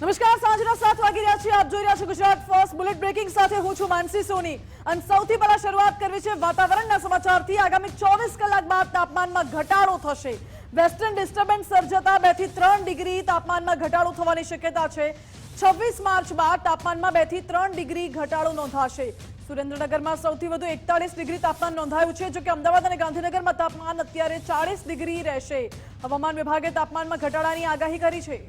નમસ્કાર, સાંજના 7 વાગી રહ્યા છે. આપ જોઈ રહ્યા છો ગુજરાત ફર્સ્ટ બુલેટ બ્રેકિંગ સાથે હું છું માનસી સોની. અને સૌથી પહેલા શરૂઆત કરવી છે વાતાવરણના સમાચારથી. આગામી 24 કલાક બાદ તાપમાનમાં ઘટાડો થશે. વેસ્ટર્ન ડિસ્ટર્બન્સ સર્જાતા 2 થી 3 ડિગ્રી તાપમાનમાં ઘટાડો થવાની શક્યતા છે. 26 માર્ચ બાદ તાપમાનમાં 2 થી 3 ડિગ્રી ઘટાડો નોંધાશે. સુરેન્દ્રનગરમાં સૌથી વધુ 41 ડિગ્રી તાપમાન નોંધાયું છે, જો કે અમદાવાદ અને ગાંધીનગરમાં તાપમાન અત્યારે 40 ડિગ્રી રહેશે. હવામાન વિભાગે તાપમાનમાં ઘટાડાની આગાહી કરી છે.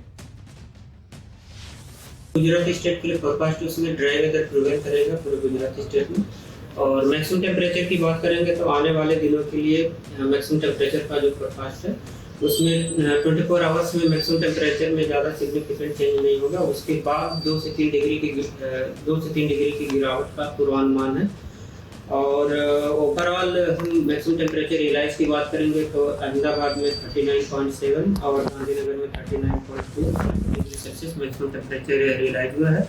गुजरात स्टेट के लिए फोरकास्ट उसमें ड्राई वेदर प्रिवेल करेगा पूरे गुजरात स्टेट में। और मैक्सिमम टेम्परेचर की बात करेंगे तो आने वाले दिनों के लिए मैक्सिमम टेम्परेचर का जो फोरकास्ट है उसमें 24 आवर्स में मैक्सिमम टेम्परेचर में ज़्यादा सिग्निफिकेंट चेंज नहीं होगा। उसके बाद 2 से 3 डिग्री की गिरावट का पूर्वानुमान है। और ओवरऑल हम मैक्सिमम टेम्परेचर रियलाइज की बात करेंगे तो अहमदाबाद में 39.7 और गांधीनगर में 39.2 degree Celsius maximum temperature realise हुआ है।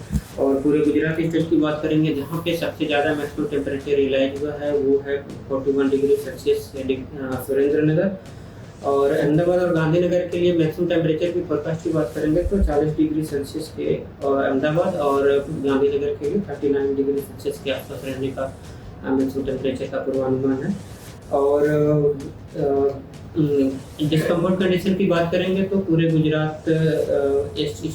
और पूरे गुजरात स्टेट की बात करेंगे जहाँ पे सबसे ज़्यादा मैक्सिमम टेम्परेचर रियलाइज हुआ है वो है 41 डिग्री सेल्सियस सुरेंद्रनगर। और अहमदाबाद और गांधीनगर के लिए मैक्सिमम टेम्परेचर की फोरकास्ट की बात करेंगे तो 40 डिग्री सेल्सियस के अहमदाबाद और गांधीनगर के लिए 39 डिग्री सेल्सियस के आसपास रहने का मैक्सिमम टेम्परेचर का पूर्वानुमान है। और डिस्कम्फर्ट कंडीशन की बात करेंगे तो पूरे गुजरात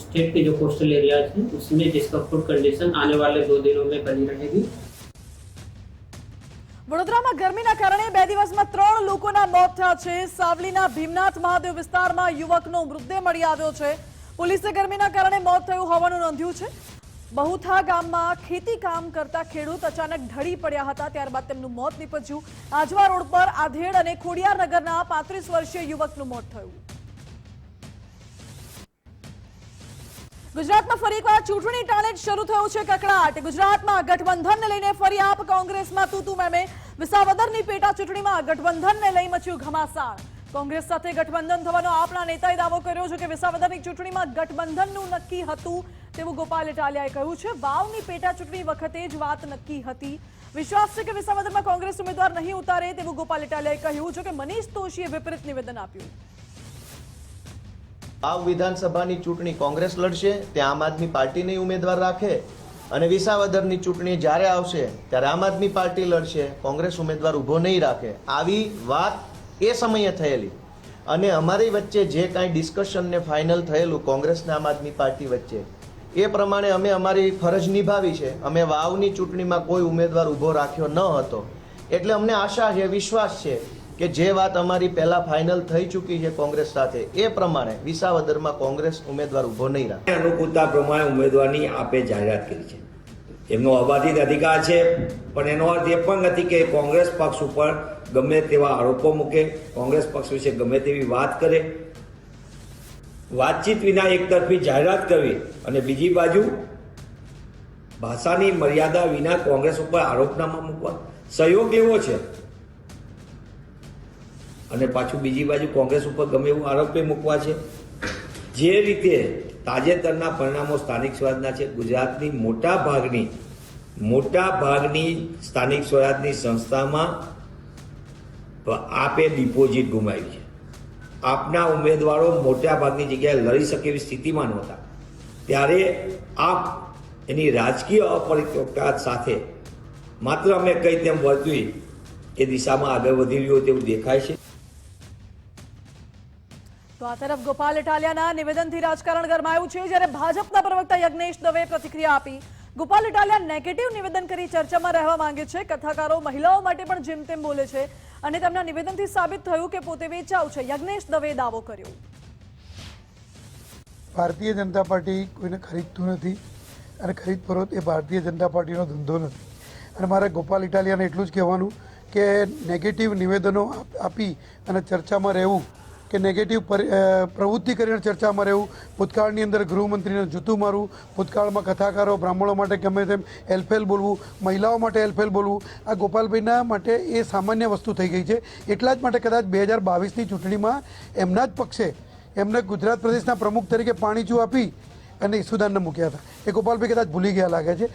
स्टेट के जो कोस्टल एरियाज हैं उसमें डिस्कम्फर्ट कंडीशन आने वाले 2 दिनों में बनी रहेगी। વડોદરામાં ગરમીના કારણે 2 દિવસમાં 3 લોકોના મોત થયા છે. સાવલીના ભીમનાથ મહાદેવ વિસ્તારમાં યુવકનો મૃતદેહ મળી આવ્યો છે. પોલીસે ગરમીના કારણે મોત થયું હોવાનું નોંધ્યું છે. બહુથા ગામમાં ખેતી કામ કરતા ખેડૂત અચાનક ઢળી પડ્યા હતા, ત્યારબાદ તેમનું મોત નીપજ્યું. આજવા રોડ પર આધેડ અને ખોડિયાર નગરના 35 વર્ષીય યુવકનું મોત થયું. ગુજરાતમાં ફરી એકવાર ચૂંટણી ટાણે શરૂ થયું છે કકળાટ. ગુજરાતમાં ગઠબંધનને લઈને ફરી આપ કોંગ્રેસમાં તૂતુ મેમે. વિસાવદરની પેટા ચૂંટણીમાં ગઠબંધનને લઈ મચ્યું ઘમાસાણ. કોંગ્રેસ સાથે ગઠબંધન થવાનો આપના નેતાએ દાવો કર્યો છે કે વિસાવદરની ચૂંટણીમાં ગઠબંધનનું નક્કી હતું તેવું ગોપાલ ઇટાલિયાએ કહ્યું છે. વાવની પેટા ચૂંટણી વખતે જ વાત નક્કી હતી. વિશ્વાસ છે કે વિસાવદરમાં કોંગ્રેસ ઉમેદવાર નહીં ઉતારે તેવું ગોપાલ ઇટાલિયાએ કહ્યું છે કે મનીષ તોશીએ વિપરીત નિવેદન આપ્યું. વાવ વિધાનસભાની ચૂંટણી કોંગ્રેસ લડશે, ત્યાં આમ આદમી પાર્ટીને ઉમેદવાર રાખે, અને વિસાવદરની ચૂંટણી જ્યારે આવશે ત્યારે આમ આદમી પાર્ટી લડશે, કોંગ્રેસ ઉમેદવાર ઊભો નહીં રાખે. આવી વાત એ સમયે થયેલી અને અમારી વચ્ચે જે કાંઈ ડિસ્કશન ને ફાઇનલ થયેલું કોંગ્રેસ ને આમ આદમી પાર્ટી વચ્ચે, એ પ્રમાણે અમે અમારી ફરજ નિભાવી છે. અમે વાવની ચૂંટણીમાં કોઈ ઉમેદવાર ઊભો રાખ્યો ન હતો. એટલે અમને આશા છે, વિશ્વાસ છે કે જે વાત અમારી પહેલા ફાઇનલ થઈ ચૂકી છે કોંગ્રેસ સાથે, એ પ્રમાણે વિસાવદરમાં કોંગ્રેસ ઉમેદવાર ઊભો નહીં રાખે. અનુકૂળતા પ્રમાણે ઉમેદવારની આપે જાહેરાત કરી છે. એમનો અબાધિત અધિકાર છે, પણ એનો અર્થ એ પણ નથી કે કોંગ્રેસ પક્ષ ઉપર ગમે તેવા આરોપો મૂકે, કોંગ્રેસ પક્ષ વિશે ગમે તેવી વાત કરે. વાતચીત વિના એકતરફી જાહેરાત કરવી અને બીજી બાજુ ભાષાની મર્યાદા વિના કોંગ્રેસ ઉપર આરોપનામા મૂકવા સહયોગ લેવો છે, અને પાછું બીજી બાજુ કોંગ્રેસ ઉપર ગમે એવું આરોપે મૂકવા છે. જે રીતે તાજેતરના પરિણામો સ્થાનિક સ્વરાજના છે, ગુજરાતની મોટા ભાગની સ્થાનિક સ્વરાજની સંસ્થામાં આપે ડિપોઝિટ ગુમાવી છે. આપના ઉમેદવારો મોટા ભાગની જગ્યાએ લડી શકે એવી સ્થિતિમાં નહોતા, ત્યારે આપ એની રાજકીય અપરિપક્વતા સાથે માત્ર અમે કઈ તેમ વર્તવી એ દિશામાં આગળ વધી રહ્યો તેવું દેખાય છે. તો આ તરફ ગોપાલ ઇટાલિયાના નિવેદનથી રાજકારણ ગરમાયું છે, જ્યારે ભાજપના પ્રવક્તા યજ્ઞેશ દવે પ્રતિક્રિયા આપી. ગોપાલ ઇટાલિયા નેગેટિવ નિવેદન કરી ચર્ચામાં રહેવા માંગે છે. કથાકારો મહિલાઓ માટે પણ જેમ તેમ બોલે છે અને તેમના નિવેદનથી સાબિત થયું કે પોતે વેચાઉ છે. યજ્ઞેશ દવે દાવો કર્યો. ભારતીય જનતા પાર્ટી કોઈને ખરીદતું નથી અને ખરીદ ફરોત એ ભારતીય જનતા પાર્ટીનો ધંધો નથી. અને મારે ગોપાલ ઇટાલિયાને એટલું જ કહેવાનું કે નેગેટિવ નિવેદનો આપી અને ચર્ચામાં રહેવું કે નેગેટિવ પ્રવૃત્તિ કરીને ચર્ચામાં રહેવું, ભૂતકાળની અંદર ગૃહમંત્રીને જૂતું મારવું, ભૂતકાળમાં કથાકારો બ્રાહ્મણો માટે ગમે તેમ એલફેલ બોલવું, મહિલાઓ માટે એલફેલ બોલવું, આ ગોપાલભાઈના માટે એ સામાન્ય વસ્તુ થઈ ગઈ છે. એટલા જ માટે કદાચ 2022ની ચૂંટણીમાં એમના જ પક્ષે એમને ગુજરાત પ્રદેશના પ્રમુખ તરીકે પાણીચું આપી અને ઈસુદાનને મૂક્યા હતા. એ ગોપાલભાઈ કદાચ ભૂલી ગયા લાગે છે.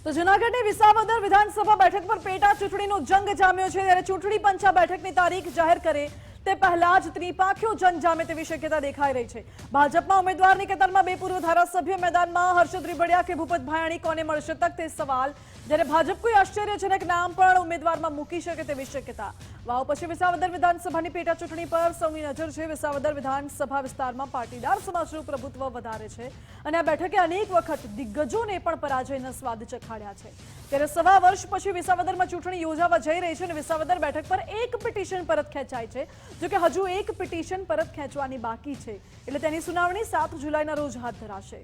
તો જૂનાગઢની વિસાવદર વિધાનસભા બેઠક પર પેટા ચૂંટણીનો જંગ જામ્યો છે, ત્યારે ચૂંટણી પંચ આ બેઠકની તારીખ જાહેર કરે તે પહેલા જ ત્રિપાંખીઓ જંગ જામે તેવી શક્યતા દેખાઈ રહી છે. ભાજપમાં ઉમેદવારની કતારમાં 2 પૂર્વ ધારાસભ્ય મેદાનમાં. હર્ષદ રીબડિયા કે ભૂપત ભાયાણી કોને મળશે તક તે સવાલ. જ્યારે ભાજપ કોઈ આશ્ચર્યજનક નામ પણ ઉમેદવારમાં મૂકી શકે તેવી શક્યતા. વાવ પછી વિસાવદર વિધાનસભાની પેટા ચૂંટણી પર સૌની નજર છે. વિસાવદર વિધાનસભા વિસ્તારમાં પાટીદાર સમાજનું પ્રભુત્વ વધારે છે અને આ બેઠકે અનેક વખત દિગ્ગજોને પણ પરાજયના સ્વાદ ચખાડ્યા છે. ત્યારે 1.5 વર્ષ પછી વિસાવદરમાં ચૂંટણી યોજાવા જઈ રહી છે અને વિસાવદર બેઠક પર એક પિટિશન પરત ખેંચાય છે. જોકે હજુ એક પિટિશન પરત ખેંચવાની બાકી છે, એટલે તેની સુનાવણી 7 જુલાઈના રોજ હાથ ધરાશે.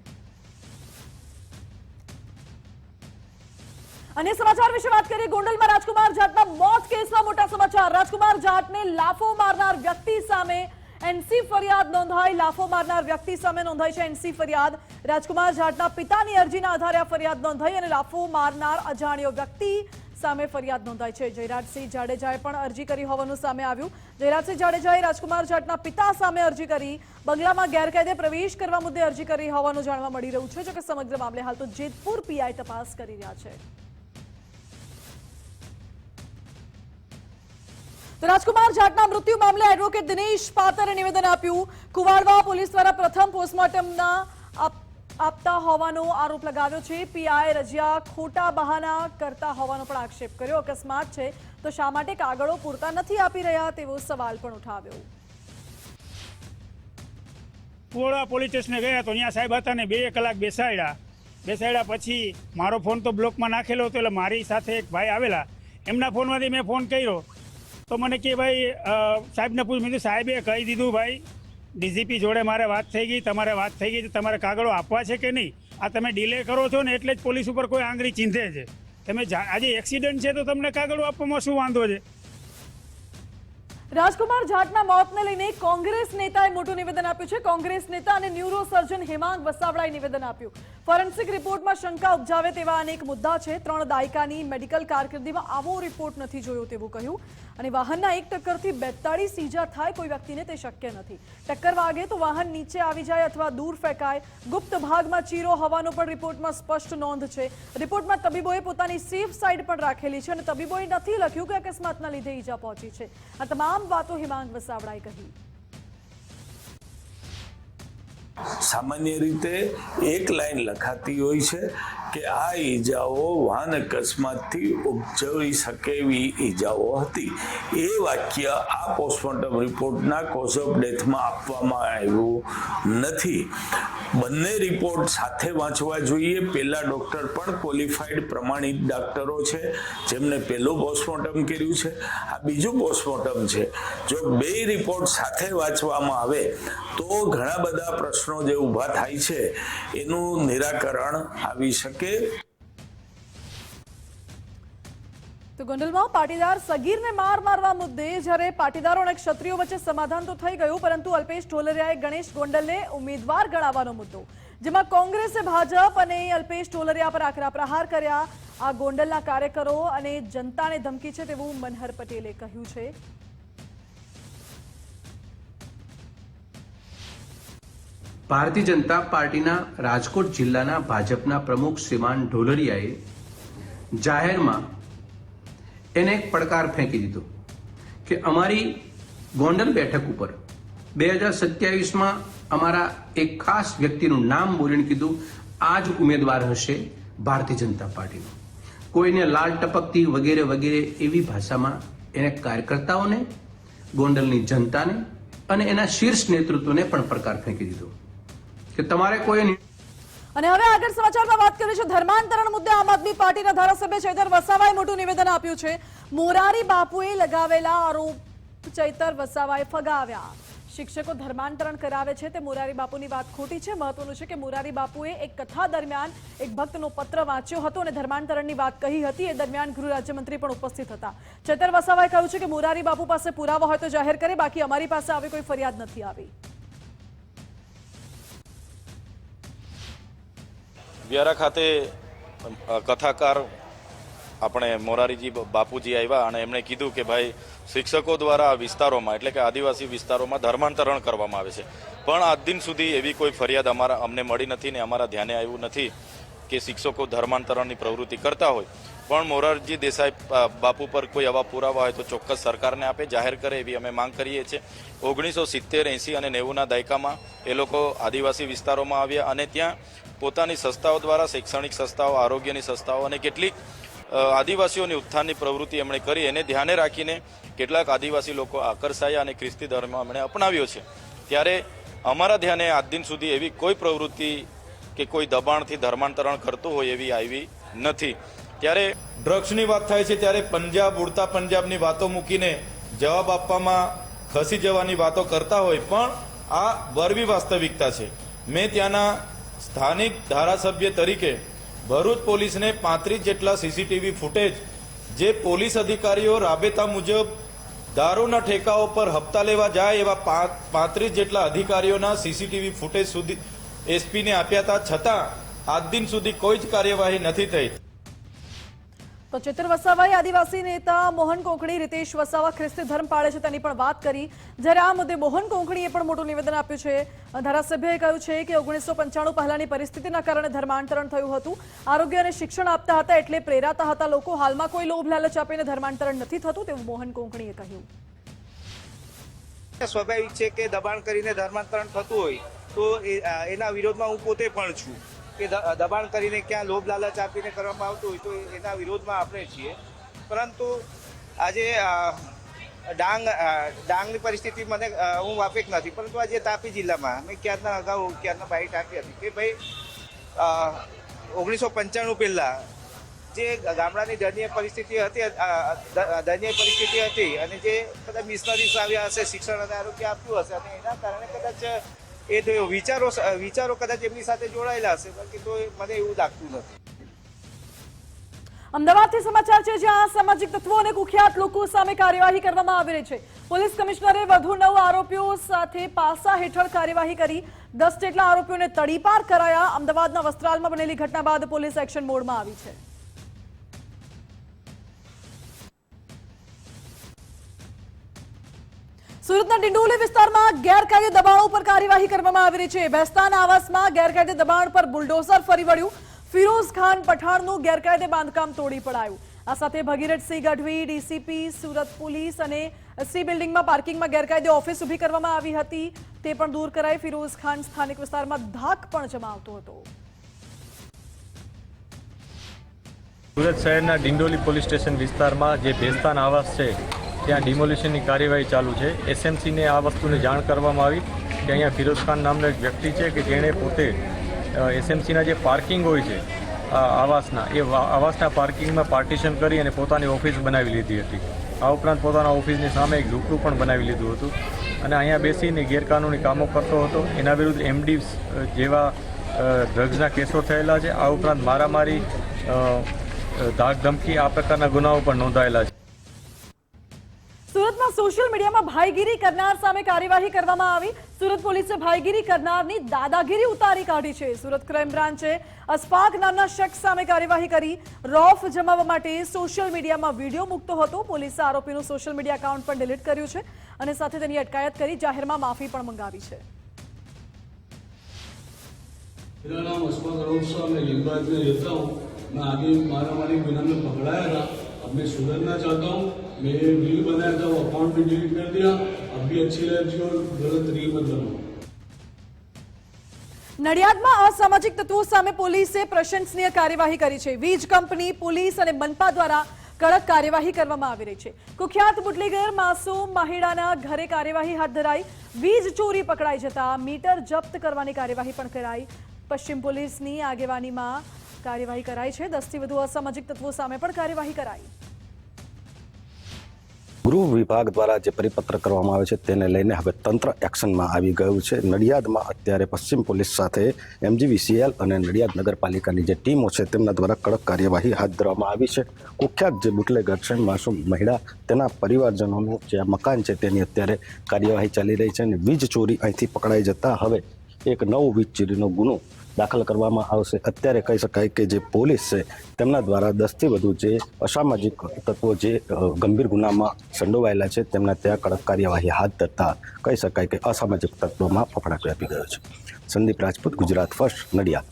અને સમાચાર વિશે વાત કરીએ. ગોંડલમાં રાજકુમાર જાટના મોત કેસમાં મોટા સમાચાર. રાજકુમાર જાટને લાફો મારનાર વ્યક્તિ સામે એનસી ફરિયાદ નોંધાઈ. લાફો મારનાર વ્યક્તિ સામે નોંધાઈ છે એનસી ફરિયાદ. રાજકુમાર જાટના પિતાની અરજીના આધારે આ ફરિયાદ નોંધાઈ અને લાફો મારનાર અજાણ્યો વ્યક્તિ સામે ફરિયાદ નોંધાઈ છે. જયરાજસિંહ જાડેજાએ પણ અરજી કરી હોવાનું સામે આવ્યું. જયરાજસિંહ જાડેજાએ રાજકુમાર જાટના પિતા સામે અરજી કરી બંગલામાં ગેરકાયદે પ્રવેશ કરવા મુદ્દે અરજી કરી હોવાનું જાણવા મળી રહ્યું છે. જોકે સમગ્ર મામલે હાલ તો જેતપુર પીઆઈ તપાસ કરી રહ્યા છે. રાજકુમાર જાટના મૃત્યુ મામલે એડવોકેટ દિનેશ પાતરે નિવેદન આપ્યું. કુવાડવા પોલીસ દ્વારા પ્રથમ પોસ્ટમોર્ટમના આપતા હોવાનો આરોપ લગાવ્યો છે. પીઆઈ રજિયા ખોટા બહાના કરતા હોવાનો પણ આક્ષેપ કર્યો. અકસ્માત છે તો શા માટે કાગળો પૂરતા નથી આપી રહ્યા તેવો સવાલ પણ ઉઠાવ્યો. કુવાડવા પોલીસ સ્ટેશને ગયા તો ત્યાં સાહેબ હતા ને 2 કલાક બેસાડ્યા પછી મારો ફોન તો બ્લોકમાં નાખેલો હતો. એટલે મારી સાથે એક ભાઈ આવેલા, એમના ફોનમાંથી મેં ફોન કર્યો તો મને કે ભાઈ સાહેબને પૂછ્યું. મેં સાહેબે કહી દીધું ભાઈ ડીજીપી જોડે મારે વાત થઈ ગઈ, તમારે વાત થઈ ગઈ, તમારે કાગળો આપવા છે કે નહીં, આ તમે ડિલે કરો છો ને એટલે જ પોલીસ ઉપર કોઈ આંગળી ચીંધે છે. તમે આજે એક્સિડન્ટ છે તો તમને કાગળો આપવામાં શું વાંધો છે? રાજકુમાર જાટના મોતને લઈને કોંગ્રેસ નેતાએ મોટું નિવેદન આપ્યું છે. કોંગ્રેસ નેતા અને ન્યુરોસર્જન હેમાંગ વસાવડાએ નિવેદન આપ્યું. ફોરેન્સિક રિપોર્ટમાં શંકા ઉપજાવે તેવા અનેક મુદ્દા છે. 3 દાયકાની મેડિકલ કારકિર્દીમાં આવો રિપોર્ટ નથી જોયો તેવું કહ્યું. અને વાહનના એક ટક્કરથી 42 ઈજા થાય કોઈ વ્યક્તિને તે શક્ય નથી. ટક્કર વાગે તો વાહન નીચે આવી જાય અથવા દૂર ફેંકાય. ગુપ્ત ભાગમાં ચીરો હોવાનો પણ રિપોર્ટમાં સ્પષ્ટ નોંધ છે. રિપોર્ટમાં તબીબોએ પોતાની સેફ સાઇડ પણ રાખેલી છે અને તબીબોએ નથી લખ્યું કે અકસ્માતના લીધે ઈજા પહોંચી છે. આ તમામ વાતો હેમાંગ વસાવડાએ કહી. સામાન્ય રીતે એક લાઈન લખાતી હોય છે કે આ ઈજાઓ વાહન અકસ્માતથી ઉપજવી શકે એવી ઈજાઓ હતી. એ વાક્ય આ પોસ્ટમોર્ટમ રિપોર્ટના કોઝ ઓફ ડેથમાં આપવામાં આવ્યું નથી. બંને રિપોર્ટ સાથે વાંચવા જોઈએ. પહેલા ડૉક્ટર પણ ક્વોલિફાઈડ પ્રમાણિત ડૉક્ટરો છે જેમને પહેલું પોસ્ટમોર્ટમ કર્યું છે, આ બીજું પોસ્ટમોર્ટમ છે. જો 2 રિપોર્ટ સાથે વાંચવામાં આવે તો ઘણા બધા પ્રશ્નો જે ઊભા થાય છે એનું નિરાકરણ આવી શકે. તો ગોંડલમાં પાટીદાર સગીરને મારવા મુદ્દે જ્યારે પાટીદારો અને ક્ષત્રિયો વચ્ચે સમાધાન તો થઈ ગયું, પરંતુ અલ્પેશ ઢોલરિયાએ ગણેશ ગોંડલને ઉમેદવાર ગણાવવાનો મુદ્દો, જેમાં કોંગ્રેસે ભાજપ અને અલ્પેશ ઢોલરિયા પર આકરા પ્રહાર કર્યા. આ ગોંડલના કાર્યકરો અને જનતાને ધમકી છે તેવું મનહર પટેલે કહ્યું છે. ભારતીય જનતા પાર્ટીના રાજકોટ જિલ્લાના ભાજપના પ્રમુખ શ્રીમાન ઢોલરિયાએ જાહેરમાં એને એક પડકાર ફેંકી દીધો કે અમારી ગોંડલ બેઠક ઉપર 2027માં અમારા એક ખાસ વ્યક્તિનું નામ બોલીને કીધું આ જ ઉમેદવાર હશે ભારતીય જનતા પાર્ટીનો. કોઈને લાલ ટપકતી વગેરે વગેરે એવી ભાષામાં એને કાર્યકર્તાઓને, ગોંડલની જનતાને અને એના શીર્ષ નેતૃત્વને પણ પડકાર ફેંકી દીધો કે તમારે કોઈ. અને હવે આગળ સમાચારમાં વાત કરીએ છીએ ધર્માંતરણ મુદ્દે આમ આદમી પાર્ટીના ધારાસભ્ય ચૈતર વસાવાએ મોટું નિવેદન આપ્યું છે. મોરારી બાપુએ લગાવેલા આરોપ ચૈતર વસાવાએ ફગાવ્યા. શિક્ષકો ધર્માંતરણ કરાવે છે તે મોરારી બાપુની વાત ખોટી છે. મહત્વનું છે કે મોરારી બાપુએ એક કથા દરમિયાન એક ભક્તનો પત્ર વાંચ્યો હતો અને ધર્માંતરણની વાત કહી હતી. એ દરમિયાન ગૃહ રાજ્યમંત્રી પણ ઉપસ્થિત હતા. ચૈતર વસાવાએ કહ્યું છે કે મોરારી બાપુ પાસે પુરાવા હોય તો જાહેર કરે, બાકી અમારી પાસે આવી કોઈ ફરિયાદ નથી આવી. વ્યારા ખાતે કથાકાર આપણે મોરારીજી બાપુજી આવ્યા અને એમણે કીધું કે ભાઈ શિક્ષકો દ્વારા વિસ્તારોમાં એટલે કે આદિવાસી વિસ્તારોમાં ધર્માંતરણ કરવામાં આવે છે, પણ આજ દિન સુધી એવી કોઈ ફરિયાદ અમને મળી નથી ને અમારા ધ્યાને આવ્યું નથી કે શિક્ષકો ધર્માંતરણની પ્રવૃત્તિ કરતા હોય. પણ મોરારજી દેસાઈ બાપુ પર કોઈ આવા પુરાવા હોય તો ચોક્કસ સરકારને આપે, જાહેર કરે એવી અમે માંગ કરીએ છીએ. 1970, 80 અને 90ના દાયકામાં એ લોકો આદિવાસી વિસ્તારોમાં આવ્યા અને ત્યાં પોતાની સંસ્થાઓ દ્વારા શૈક્ષણિક સંસ્થાઓ, આરોગ્યની સંસ્થાઓ અને કેટલીક આદિવાસીઓની ઉત્થાનની પ્રવૃત્તિ એમણે કરી. એને ધ્યાને રાખીને કેટલાક આદિવાસી લોકો આકર્ષાયા અને ખ્રિસ્તી ધર્મ એમણે અપનાવ્યો છે. ત્યારે અમારા ધ્યાને આજ દિન સુધી એવી કોઈ પ્રવૃત્તિ કે કોઈ દબાણથી ધર્માંતરણ કરતું હોય એવી આવી નથી. ત્યારે ડ્રગ્સની વાત થાય છે ત્યારે પંજાબ, ઉડતા પંજાબની વાતો મૂકીને જવાબ આપવામાં ખસી જવાની વાતો કરતા હોય, પણ આ વરવી વાસ્તવિકતા છે. મેં ત્યાંના સ્થાનિક ધારાસભ્ય તરીકે ભરૂચ પોલીસને 35 જેટલા સીસીટીવી ફૂટેજ, જે પોલીસ અધિકારીઓ રાબેતા મુજબ દારૂના ઠેકાઓ પર હપ્તા લેવા જાય એવા 35 જેટલા અધિકારીઓના સીસીટીવી ફૂટેજ સુધી એસપીને આપ્યા હતા, છતાં આજ દિન સુધી કોઈ જ કાર્યવાહી નથી થઈ. તો ચેતર વસાવાએ આદિવાસી નેતા મોહન કોંકણી, રીતેશ વસાવા ખ્રિસ્તી ધર્મ પાળે છે તેની પણ વાત કરી. જ્યારે આ મુદ્દે મોહન કોંકણીએ પણ મોટું નિવેદન આપ્યું છે. ધારાસભ્યએ કહ્યું છે કે 1995 પહેલાની પરિસ્થિતિના કારણે ધર્માંતરણ થયું હતું. આરોગ્ય અને શિક્ષણ આપતા હતા એટલે પ્રેરાતા હતા લોકો. હાલમાં કોઈ લોભ લાલચ આપીને ધર્માંતરણ નથી થતું તેવું મોહન કોંકણીએ કહ્યું. સ્વાભાવિક છે કે દબાણ કરીને ધર્માંતરણ થતું હોય તો એના વિરોધમાં હું પોતે પણ છું કે દબાણ કરીને ક્યાં લોભ લાલચ આપીને કરવામાં આવતું હોય તો એના વિરોધમાં આપણે છીએ. પરંતુ આજે ડાંગની પરિસ્થિતિ મને હું વાપેક નથી, પરંતુ આજે તાપી જિલ્લામાં મેં ક્યારના બાઇટ આપી હતી કે ભાઈ 1995 પહેલાં જે ગામડાની દયનીય પરિસ્થિતિ હતી અને જે કદાચ મિશનરીઝ આવ્યા હશે, શિક્ષણ અને આરોગ્ય આપ્યું હશે અને એના કારણે કદાચ એ વિચારો કદાચ એમની સાથે જોડાયેલા હશે, બાકી તો મને એવું લાગતું નથી. અમદાવાદથી સમાચાર છે, જ્યાં સામાજિક તત્વો અને કુખ્યાત લોકો સામે કાર્યવાહી કરવામાં આવી રહી છે. પોલીસ કમિશનરે વધુ 9 આરોપીઓ સાથે પાસા હેઠળ કાર્યવાહી કરી. 10 જેટલા આરોપીઓને તડીપાર કરાયા. અમદાવાદના વસ્ત્રાલમાં બનેલી ઘટના બાદ પોલીસ એક્શન મોડમાં આવી છે. સુરતના ડિંડોલી વિસ્તારમાં ગેરકાયદે દબાણો પર કાર્યવાહી કરવામાં આવી રહી છે. બેસ્તાન આવાસમાં ગેરકાયદે દબાણ પર બુલડોઝર ફરી વળ્યું. ફિરોઝ ખાન પઠાણનું ગેરકાયદે બાંધકામ તોડી પડાયું. આ સાથે ભગીરથસિંહ ગઢવી, ડીસીપી સુરત પોલીસ અને સી બિલ્ડિંગમાં પાર્કિંગમાં ગેરકાયદે ઓફિસ ઊભી કરવામાં આવી હતી તે પણ દૂર કરાઈ. ફિરોઝ ખાન સ્થાનિક વિસ્તારમાં ધાક પણ જમાવતો હતો. સુરત શહેરના ડિંડોલી પોલીસ સ્ટેશન વિસ્તારમાં જે બેસ્તાન આવાસ છે ત્યાં ડિમોલિશનની કાર્યવાહી ચાલુ છે. એસએમસીને આ વસ્તુની જાણ કરવામાં આવી કે અહીંયા ફિરોઝ ખાન નામનો એક વ્યક્તિ છે કે જેણે પોતે એસએમસીના જે પાર્કિંગ હોય છે આવાસના, એ આવાસના પાર્કિંગમાં પાર્ટીશન કરી અને પોતાની ઓફિસ બનાવી લીધી હતી. આ ઉપરાંત પોતાના ઓફિસની સામે એક ઝૂંપડું પણ બનાવી લીધું હતું અને અહીંયા બેસીને ગેરકાનૂની કામો કરતો હતો. એના વિરુદ્ધ એમડી જેવા ડ્રગ્સના કેસો થયેલા છે. આ ઉપરાંત મારામારી, ધાક ધમકી આ પ્રકારના ગુનાઓ પણ નોંધાયેલા છે. સુરતમાં સોશિયલ મીડિયામાં ભાઈગીરી કરનાર સામે કાર્યવાહી કરવામાં આવી. સુરત પોલીસે ભાઈગીરી કરનારની દાદાગીરી ઉતારી કાઢી છે. સુરત ક્રાઇમ બ્રાન્ચે અસ્ફાક નામના શખ્સ સામે કાર્યવાહી કરી. રોફ જમાવવા માટે સોશિયલ મીડિયામાં વિડીયો મૂકતો હતો. પોલીસે આરોપીનું સોશિયલ મીડિયા એકાઉન્ટ પણ ડિલીટ કર્યું છે અને સાથે તેની અટકાયત કરી જાહેરમાં માફી પણ મંગાવી છે. मेरा नाम अस्फाक रऊफ साहब, मैं लिंगराज में रहता हूँ. मैं आगे मारामारी गुना में पकड़ाया था. अब मैं सुधरना चाहता हूँ. मैं रील बनाया था, वो अकाउंट भी डिलीट कर दिया. अब भी अच्छी लाइफ और गलत रील मत बनाओ. નડિયાદમાં અસામાજિક તત્વો સામે પોલીસે પ્રશંસનીય કાર્યવાહી કરી છે. વીજ કંપની, પોલીસ અને મનપા દ્વારા કડક કાર્યવાહી કરવામાં આવી રહી છે. કુખ્યાત બુટલેગર માસૂમ માહિડાના ઘરે કાર્યવાહી હાથ ધરાઈ. વીજ ચોરી પકડાઈ જતા મીટર જપ્ત કરવાની કાર્યવાહી પણ કરાઈ. પશ્ચિમ પોલીસની આગેવાનીમાં કાર્યવાહી કરાઈ છે. 10થી વધુ અસામાજિક તત્વો સામે પણ કાર્યવાહી કરાઈ. ગૃહ વિભાગ દ્વારા જે પરિપત્ર કરવામાં આવે છે તેને લઈને હવે તંત્ર એક્શનમાં આવી ગયું છે. નડિયાદમાં અત્યારે પશ્ચિમ પોલીસ સાથે MGVCL અને નડિયાદ નગરપાલિકાની જે ટીમો છે તેમના દ્વારા કડક કાર્યવાહી હાથ ધરવામાં આવી છે. કુખ્યાત જે બુટલેગર છે માસૂમ મહિડા, તેના પરિવારજનોનું જે મકાન છે તેની અત્યારે કાર્યવાહી ચાલી રહી છે અને વીજ ચોરી અહીંથી પકડાઈ જતા હવે એક નવો વીજ ચોરીનો ગુનો દાખલ કરવામાં આવશે. અત્યારે કહી શકાય કે જે પોલીસ છે તેમના દ્વારા 10થી વધુ જે અસામાજિક તત્વો જે ગંભીર ગુનામાં સંડોવાયેલા છે તેમના ત્યાં કડક કાર્યવાહી હાથ ધરતા કહી શકાય કે અસામાજિક તત્વોમાં ફફડાટ વ્યાપી ગયો છે. સંદીપ રાજપૂત, ગુજરાત ફર્સ્ટ, નડિયાદ.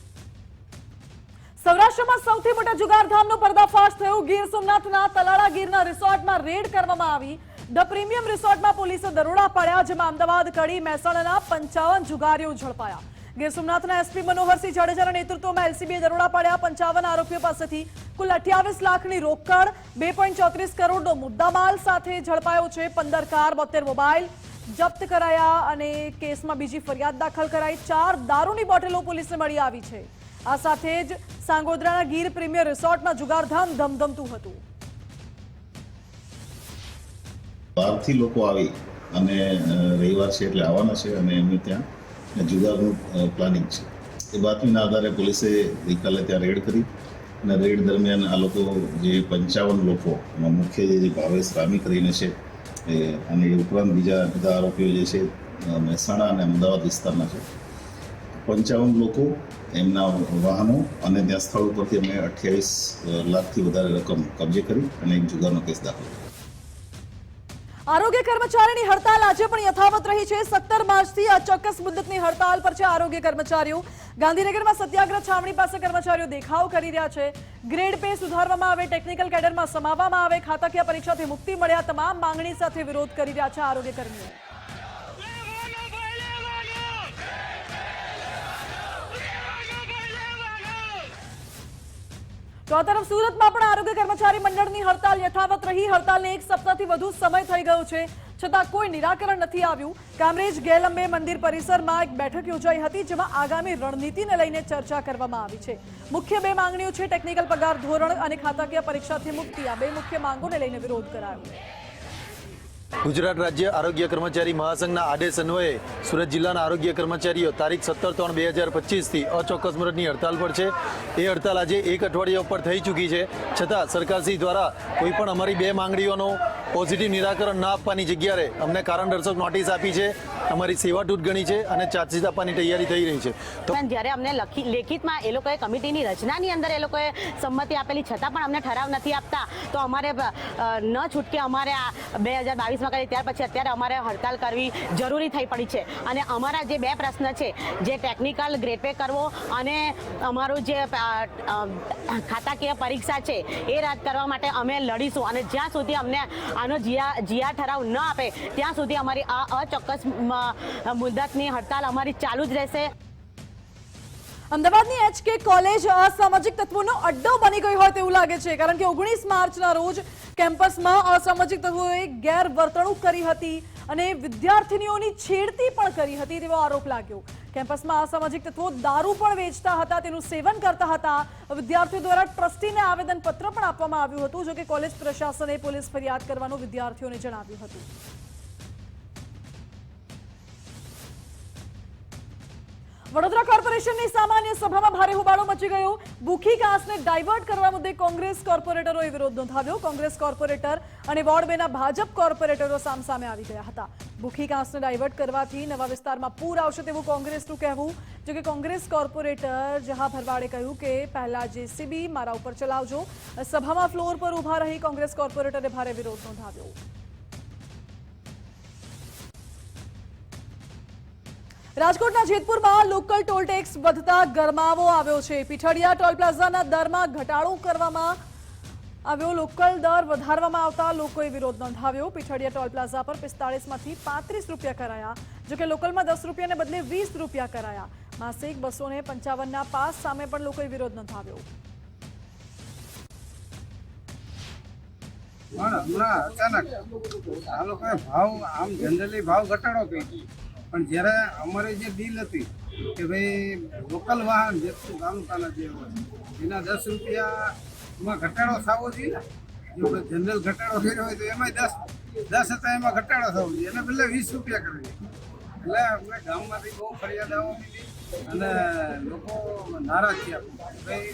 સૌરાષ્ટ્રમાં સૌથી મોટા જુગારધામનો પર્દાફાશ થયો. ગીર સોમનાથના તલાળા ગીરના રિસોર્ટમાં રેડ કરવામાં આવી. ધ પ્રીમિયમ રિસોર્ટમાં પોલીસે દરોડા પાડ્યા, જેમાં અમદાવાદ, કડી, મહેસાણાના 55 જુગારીઓ ઝડપાયા. ગીર સોમનાથના એસપી મનોહરસિંહ જાડેજાના નેતૃત્વમાં એલસીબીએ દરોડા પાડ્યા. 55 આરોપીઓ પાસેથી કુલ 28 લાખની રોકડ, 2.34 કરોડનો મુદ્દામાલ સાથે ઝડપાયો છે. 15 કાર, 72 મોબાઈલ જપ્ત કરાયા અને કેસમાં બીજી ફરિયાદ દાખલ કરાઈ. 4 દારૂની બોટલો પોલીસને મળી આવી છે. આ સાથે જ સાંગોદરાના ગીર પ્રીમિયર રિસોર્ટમાં જુગારધામ ધમધમતું હતું. બહારથી લોકો આવી અને રવિવાર છે એટલે આવવાના છે અને એમને ત્યાં જુગારનું પ્લાનિંગ છે. એ બાતમીના આધારે પોલીસે ગઈકાલે ત્યાં રેડ કરી અને રેડ દરમિયાન આ લોકો જે 55 લોકો મુખ્ય જે ભાવેશ રામી કરીને છે અને એ ઉપરાંત બીજા બધા આરોપીઓ જે છે મહેસાણા અને અમદાવાદ વિસ્તારના છે. 55 લોકો, એમના વાહનો અને ત્યાં સ્થળ ઉપરથી અમે 28 લાખથી વધારે રકમ કબજે કરી અને એક જુગારનો કેસ દાખલ કર્યો. આરોગ્ય કર્મચારીની હડતાલ આજે પણ યથાવત રહી છે. 17 માર્ચથી અચોક્કસ મુદ્દતની હડતાલ પર છે આરોગ્ય કર્મચારીઓ. ગાંધીનગરમાં સત્યાગ્રહ છાવણી પાસે કર્મચારીઓ દેખાવ કરી રહ્યા છે. ગ્રેડ પે સુધારવામાં આવે, ટેકનિકલ કેડરમાં સમાવવામાં આવે, ખાતાકીય પરીક્ષાથી મુક્તિ મળ્યા તમામ માંગણી સાથે વિરોધ કરી રહ્યા છે આરોગ્ય કર્મીઓ. તો આ તરફ સુરતમાં પણ આરોગ્ય કર્મચારી મંડળની હડતાલ યથાવત રહી. હડતાલને 1 સપ્તાહથી વધુ સમય થઈ ગયો છે, છતાં કોઈ નિરાકરણ નથી આવ્યું. કામરેજ ગેલંબે મંદિર પરિસરમાં એક બેઠક યોજાઈ હતી, જેમાં આગામી રણનીતિને લઈને ચર્ચા કરવામાં આવી છે. મુખ્ય 2 માંગણીઓ છે, ટેકનિકલ પગાર ધોરણ અને ખાતાકીય પરીક્ષાથી મુક્તિ. આ 2 મુખ્ય માંગોને લઈને વિરોધ કરાયો. ગુજરાત રાજ્ય આરોગ્ય કર્મચારી મહાસંઘના આદેશ અન્વયે સુરત જિલ્લાના આરોગ્ય કર્મચારીઓ તારીખ 17/3/2025થી અચોક્કસ મુદતની હડતાલ પર છે. એ હડતાલ આજે 1 અઠવાડિયા ઉપર થઈ ચૂકી છે, છતાં સરકારશ્રી દ્વારા કોઈ પણ અમારી 2 માંગણીઓનું પોઝિટિવ નિરાકરણ ના આપવાની જગ્યાએ અમને કારણદર્શક નોટિસ આપી છે. અમારી સેવા તૂટ ગણી છે અને ચાર્જશીટ આપવાની તૈયારી થઈ રહી છે. તો જ્યારે અમને લેખિતમાં એ લોકોએ કમિટીની રચનાની અંદર એ લોકોએ સંમતિ આપેલી, છતાં પણ અમને ઠરાવ નથી આપતા, તો અમારે ન છૂટકે અમારે આ 2022 કરી ત્યાર પછી અત્યારે અમારે હડતાલ કરવી જરૂરી થઈ પડી છે. અને અમારા જે 2 પ્રશ્ન છે, જે ટેકનિકલ ગ્રેડ પે કરવો અને અમારું જે ખાતાકીય પરીક્ષા છે એ રદ કરવા માટે અમે લડીશું. અને જ્યાં સુધી અમને આનો જીઆર ઠરાવ ન આપે ત્યાં સુધી અમારી આ અચોક્કસ મુદ્દતની હડતાલ અમારી ચાલુ જ રહેશે. અમદાવાદની એચકે કોલેજ અસામાજિક તત્વોનો અડ્ડો બની ગઈ હોય તેવું લાગે છે, કારણ કે 19 માર્ચના રોજ કેમ્પસમાં અસામાજિક તત્વોએ ગેરવર્તણૂક કરી હતી અને વિદ્યાર્થીનીઓની છેડતી પણ કરી હતી તેવો આરોપ લાગ્યો. કેમ્પસમાં અસામાજિક તત્વો દારૂ પણ વેચતા હતા, તેનું સેવન કરતા હતા. વિદ્યાર્થીઓ દ્વારા ટ્રસ્ટીને આવેદનપત્ર પણ આપવામાં આવ્યું હતું, જો કે કોલેજ પ્રશાસને પોલીસ ફરિયાદ કરવાનું વિદ્યાર્થીઓને જણાવ્યું હતું. વડોદરા કોર્પોરેશનની સામાન્ય સભામાં ભારે હોબાળો મચી ગયો. ભૂખી ઘાસને ડાયવર્ટ કરવા મુદ્દે કોંગ્રેસ કોર્પોરેટરોએ વિરોધ નોંધાવ્યો. કોંગ્રેસ કોર્પોરેટર અને વોર્ડ 2ના ભાજપ કોર્પોરેટરો સામસામે આવી ગયા હતા. ભૂખી ઘાસને ડાયવર્ટ કરવાથી નવા વિસ્તારમાં પૂર આવશે તેવું કોંગ્રેસનું કહેવું. જો કે કોંગ્રેસ કોર્પોરેટર જહા ભરવાડે કહ્યું કે પહેલા જેસીબી મારા ઉપર ચલાવજો. સભામાં ફ્લોર પર ઉભા રહી કોંગ્રેસ કોર્પોરેટરે ભારે વિરોધ નોંધાવ્યો. રાજકોટના જેતપુરમાં લોકલ ટોલ ટેક્સ વધતા ગરમાવો આવ્યો છે. પીઠડિયા ટોલ પ્લાઝાના દરમાં ઘટાડો કરવામાં આવ્યો. લોકલ દર વધારવામાં આવતા લોકોએ વિરોધ નોંધાવ્યો. પીઠડિયા ટોલ પ્લાઝા પર 45માંથી 35 રૂપિયા કરાયા, જોકે લોકલમાં 10 રૂપિયાને બદલે 20 રૂપિયા કરાયા. માસિક 255ના પાસ સામે પણ લોકોએ વિરોધ નોંધાવ્યો. અચાનક આ લોકોએ ભાવ આમ જનરલી ભાવ ઘટાડો કરી, પણ જ્યારે અમારી જે ડીલ હતી કે ભાઈ લોકલ વાહન જેટલું તાલુકાના જે હોય એના 10 રૂપિયામાં ઘટાડો થવો જોઈએ. જો જનરલ ઘટાડો કર્યો હોય તો એમાં 10 હતા, એમાં ઘટાડો થવો જોઈએ, એને પહેલાં 20 રૂપિયા કરવી. એટલે આપણે ગામમાંથી બહુ ફરિયાદ આવવા માંડી અને લોકો નારાજ થયા. ભાઈ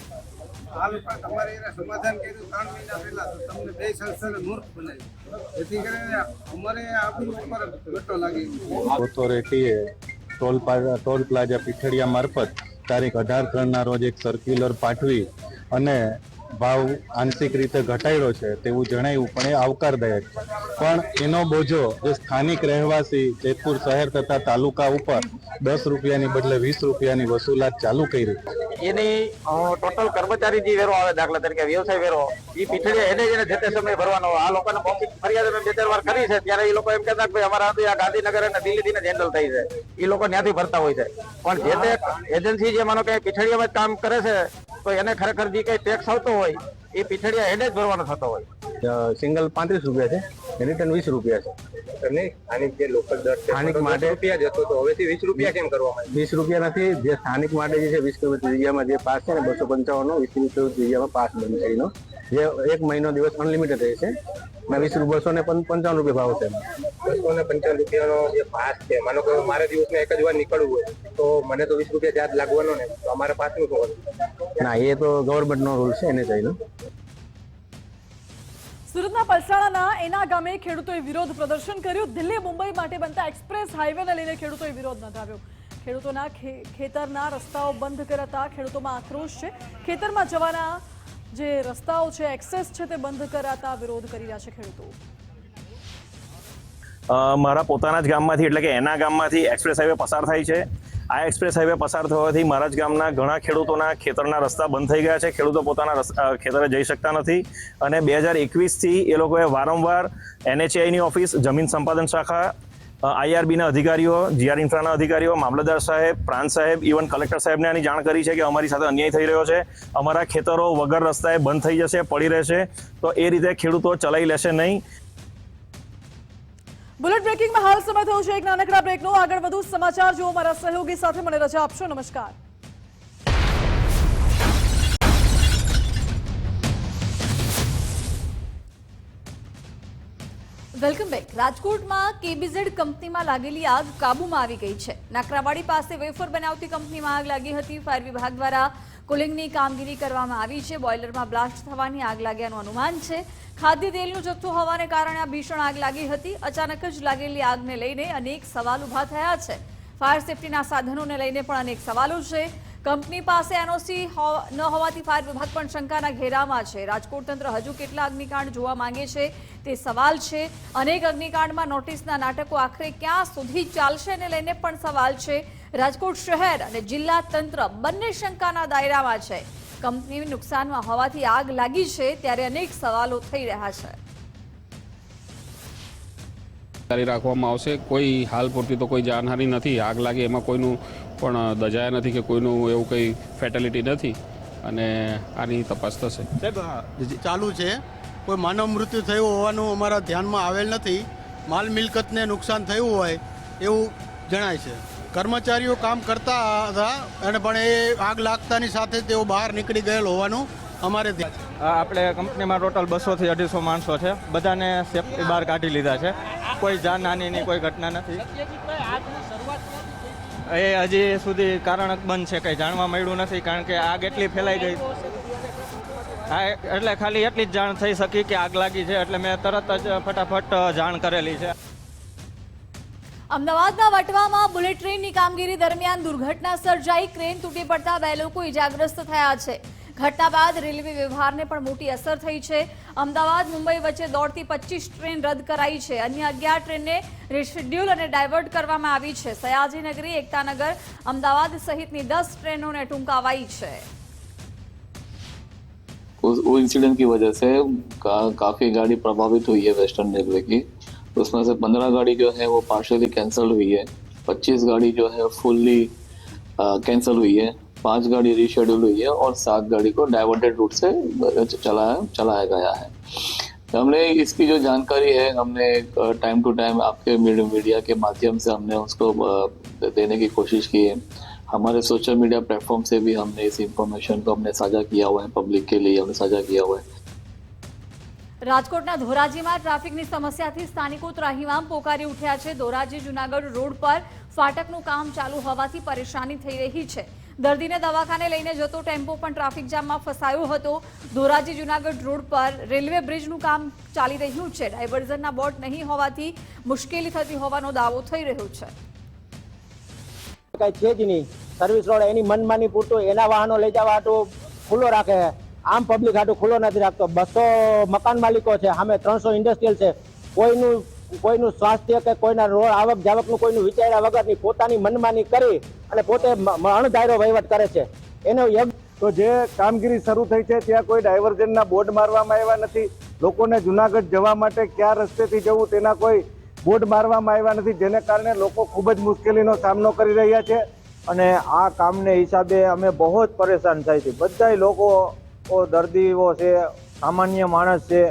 આ લોકો તમારે એને સમાધાન કર્યું 3 મહિના પહેલા, તો તમને 2 સંસ્થાને મૂર્ખ બનાવી, જેથી કરીને અમારે આપણી ઉપર ઘટો લાગી. ઓથોરિટીએ ટોલ પ્લાઝા પીઠડિયા મારફત તારીખ 18/3ના રોજ એક સર્ક્યુલર પાઠવી અને ભાવ આંશિક રીતે ઘટાડ્યો છે તેવું જણાવ્યું, પણ એ આવકારદાયક છે. પણ એનો બોજો જે સ્થાનિક રહેવાસી જેતપુર શહેર તથા તાલુકા ઉપર 10 રૂપિયાની બદલે 20 રૂપિયાની વસૂલાત ચાલુ કરી, એની ટોટલ કર્મચારી જે વેરો આવે, દાખલા તરીકે વ્યવસાય વેરો, એ પીઠડીયા એને જેને જે તે સમયે ભરવાનો. આ લોકોને મૌખિક ફરિયાદ અમે 2-4 વાર કરી છે, ત્યારે એ લોકો એમ કહેતા કે ભાઈ અમારા આ ગાંધીનગર અને દિલ્હીથી જ હેન્ડલ થઈ છે, એ લોકો ત્યાંથી ભરતા હોય છે. પણ જે તે એજન્સી જે માનો કે પીઠડીયામાં જ કામ કરે છે, તો એને ખરેખર જે કઈ ટેક્સ આવતો હોય એ પીઠડીયા એને જ ભરવાનો થતો હોય. સિંગલ 35 રૂપિયા છે, રિટર્ન 20 રૂપિયા છે. સ્થાનિક જે લોકલ દર સ્થાનિક માટે રૂપિયા જ હતો, તો હવેથી 20 રૂપિયા કેમ કરવામાં આવે? 20 રૂપિયા નથી, જે સ્થાનિક માટે જે છે 20 કિલોમીટર એરિયામાં જે પાસ છે ને 255 નો 20 કિલોમીટર એરિયામાં પાસ બનશે એનો, જે 1 મહિનો દિવસ અનલિમિટેડ રહેશે. 255 રૂપિયા ભાવ છે. 255 રૂપિયાનો જે પાસ છે, માનો કે મારે દિવસમાં એક જ વાર નીકળવું હોય તો મને તો 20 રૂપિયા ચાર્જ લાગવાનો ને, તો અમારે પાસનું શું હતું? ના, એ તો ગવર્મેન્ટનો રૂલ છે એને જઈને. સુરતના પલસાણાના એના ગામે ખેડૂતોએ વિરોધ પ્રદર્શન કર્યું. દિલ્હી મુંબઈ માટે બનતા એક્સપ્રેસ હાઈવેને લઈને ખેડૂતોએ વિરોધ નોંધાવ્યો. ખેડૂતોના ખેતરના રસ્તાઓ બંધ કરાતા ખેડૂતોમાં આક્રોશ છે. ખેતરમાં જવાના જે રસ્તાઓ છે, એક્સેસ છે, તે બંધ કરાતા વિરોધ કરી રહ્યા છે ખેડૂતો. મારા પોતાના જ ગામમાંથી એટલે કે એના ગામમાંથી એક્સપ્રેસ હાઈવે પસાર થાય છે. આ એક્સપ્રેસ હાઈવે પસાર થવાથી મારા જ ગામના ઘણા ખેડૂતોના ખેતરના રસ્તા બંધ થઈ ગયા છે. ખેડૂતો પોતાના ખેતરે જઈ શકતા નથી અને 2021થી એ લોકોએ વારંવાર NHAIની ઓફિસ, જમીન સંપાદન શાખા, IRBના અધિકારીઓ, GR ઇન્ફ્રાના અધિકારીઓ, મામલતદાર સાહેબ, પ્રાંત સાહેબ, ઇવન કલેક્ટર સાહેબને આની જાણ કરી છે કે અમારી સાથે અન્યાય થઈ રહ્યો છે, અમારા ખેતરો વગર રસ્તાએ બંધ થઈ જશે, પડી રહેશે, તો એ રીતે ખેડૂતો ચલાવી લેશે નહીં. બુલેટ બ્રેકિંગમાં હાલ સમય થયો છે એક નાનકડા બ્રેકનો. આગળ વધુ સમાચાર જુઓ મારા સહયોગી સાથે. મને રજા આપશો. નમસ્કાર. Welcome back. રાજકોટમાં KBZ કંપનીમાં લાગેલી આગ કાબૂમાં આવી ગઈ છે. નાકરાવાડી પાસે વેફર બનાવતી કંપનીમાં આગ લાગી હતી. ફાયર વિભાગ દ્વારા કુલિંગની કામગીરી કરવામાં આવી છે. બોઇલરમાં બ્લાસ્ટ થવાની આગ લાગ્યાનું અનુમાન છે. ખાદ્ય તેલનો જથ્થો હોવાને કારણે આ ભીષણ આગ લાગી હતી. અચાનક જ લાગેલી આગને લઈને અનેક સવાલ ઊભા થયા છે. ફાયર સેફટીના સાધનોને લઈને પણ અનેક સવાલો છે. કંપની પાસે NOC ન હોવાથી ફાયર વિભાગ પણ શંકાના ઘેરામાં છે. રાજકોટ તંત્ર હજુ કેટલા અગ્નિકાંડ જોવા માંગે છે તે સવાલ છે. અનેક અગ્નિકાંડમાં નોટિસના નાટકો આખરે ક્યાં સુધી ચાલશે ને લઈને પણ સવાલ છે. રાજકોટ શહેર અને જિલ્લા તંત્ર બંને શંકાના દાયરામાં છે. કંપની નુકસાનમાં હોવાથી આગ લાગી છે, ત્યારે અનેક સવાલો થઈ રહ્યા છે. જારી રાખવામાં આવશે. કોઈ હાલ પૂરતી તો કોઈ જાનહાનિ નથી. આગ લાગી એમાં કોઈનું પણ દજાયા નથી કે કોઈનું એવું કંઈ ફેટેલિટી નથી અને આની તપાસ થશે. ચાલુ છે. કોઈ માનવ મૃત્યુ થયું હોવાનું અમારા ધ્યાનમાં આવેલ નથી. માલ મિલકતને નુકસાન થયું હોય એવું જણાય છે. કર્મચારીઓ કામ કરતા હતા અને પણ એ આગ લાગતાની સાથે તેઓ બહાર નીકળી ગયેલ હોવાનું અમારે આપણે કંપનીમાં ટોટલ 200 થી 250 માણસો છે. બધાને સેફટી બહાર કાઢી લીધા છે. કોઈ જાનહાનિની કોઈ ઘટના નથી. એ હજી સુધી કારણ બંધ છે, કંઈ જાણવા મળ્યું નથી, કારણ કે આગ એટલી ફેલાઈ ગઈ. હા, એટલે ખાલી એટલી જ જાણ થઈ શકી કે આગ લાગી છે, એટલે મેં તરત જ ફટાફટ જાણ કરેલી છે. અમદાવાદના વટવામાં બુલેટ ટ્રેનની કામગીરી દરમિયાન દુર્ઘટના સર્જાઈ. ક્રેન તૂટી પડતા 2 લોકો ઇજાગ્રસ્ત થયા છે. ઘટના બાદ રેલવે વ્યવહારને પણ મોટી અસર થઈ છે. અમદાવાદ મુંબઈ વચ્ચે દોડતી 25 ટ્રેન રદ કરાઈ છે. અન્ય 11 ટ્રેનને રિશેડ્યુલ અને ડાયવર્ટ કરવામાં આવી છે. સયાજીનગરી, એકતાનગર, અમદાવાદ સહિતની 10 ટ્રેનોને ટૂંકાવાઈ છે. उस इंसिडेंट की वजह से काफ़ी गाड़ी प्रभावित हुई है वेस्टर्न रेलवे की. उसमें से 15 गाड़ी जो है वो पार्शियली कैंसिल हुई है, 25 गाड़ी जो है फुल्ली कैंसिल हुई है, 5 गाड़ी रीशेड्यूल हुई है और 7 गाड़ी को डाइवर्टेड रूट से चलाया गया है. हमने इसकी जो जानकारी है हमने टाइम टू टाइम आपके मीडिया के माध्यम से हमने उसको देने की कोशिश की है. हमारे सोशल मीडिया प्लेटफॉर्म से भी हमने इस इंफॉर्मेशन को हमने साझा किया हुआ है, पब्लिक के लिए हमने साझा किया हुआ है. રાજકોટના ધોરાજીમાં ટ્રાફિકની સમસ્યાથી સ્થાનિકો ત્રાહિમામ પોકારી ઉઠ્યા છે. ધોરાજી જૂનાગઢ રોડ પર ફાટકનું કામ ચાલુ હોવાથી પરેશાની થઈ રહી છે. દર્દીને દવાખાને લઈને જતો ટેમ્પો પણ ટ્રાફિક જામમાં ફસાયો હતો. ધોરાજી જૂનાગઢ રોડ પર રેલવે બ્રિજનું કામ ચાલી રહ્યું છે. ડાયવર્ઝનના બોર્ડ નહીં હોવાથી મુશ્કેલી થતી હોવાનો દાવો થઈ રહ્યો છે. કઈ છે જ નહીં. સર્વિસ રોડ એની મનમાની પૂરતું એના વાહનો લઈ જવા હાટું ખુલ્લો રાખે, આમ પબ્લિક હાટું ખુલ્લો નથી રાખતો. 200 મકાન માલિકો છે, સામે 300 ઇન્ડસ્ટ્રીયલ છે. કોઈનું સ્વાસ્થ્ય કે કોઈના રોડ આવક જાવકનું કોઈનું વિચાર્યા વગરની પોતાની મનમાની કરી અને પોતે અણધાર્યો વહીવટ કરે છે. એનો યોગ્ય તો જે કામગીરી શરૂ થઈ છે ત્યાં કોઈ ડાયવર્ઝનના બોર્ડ મારવામાં આવ્યા નથી. લોકોને જુનાગઢ જવા માટે કયા રસ્તેથી જવું તેના કોઈ બોર્ડ મારવામાં આવ્યા નથી, જેને કારણે લોકો ખૂબ જ મુશ્કેલીનો સામનો કરી રહ્યા છે. અને આ કામને હિસાબે અમે બહુ જ પરેશાન થાય છે. બધા લોકો દર્દીઓ છે, સામાન્ય માણસ છે,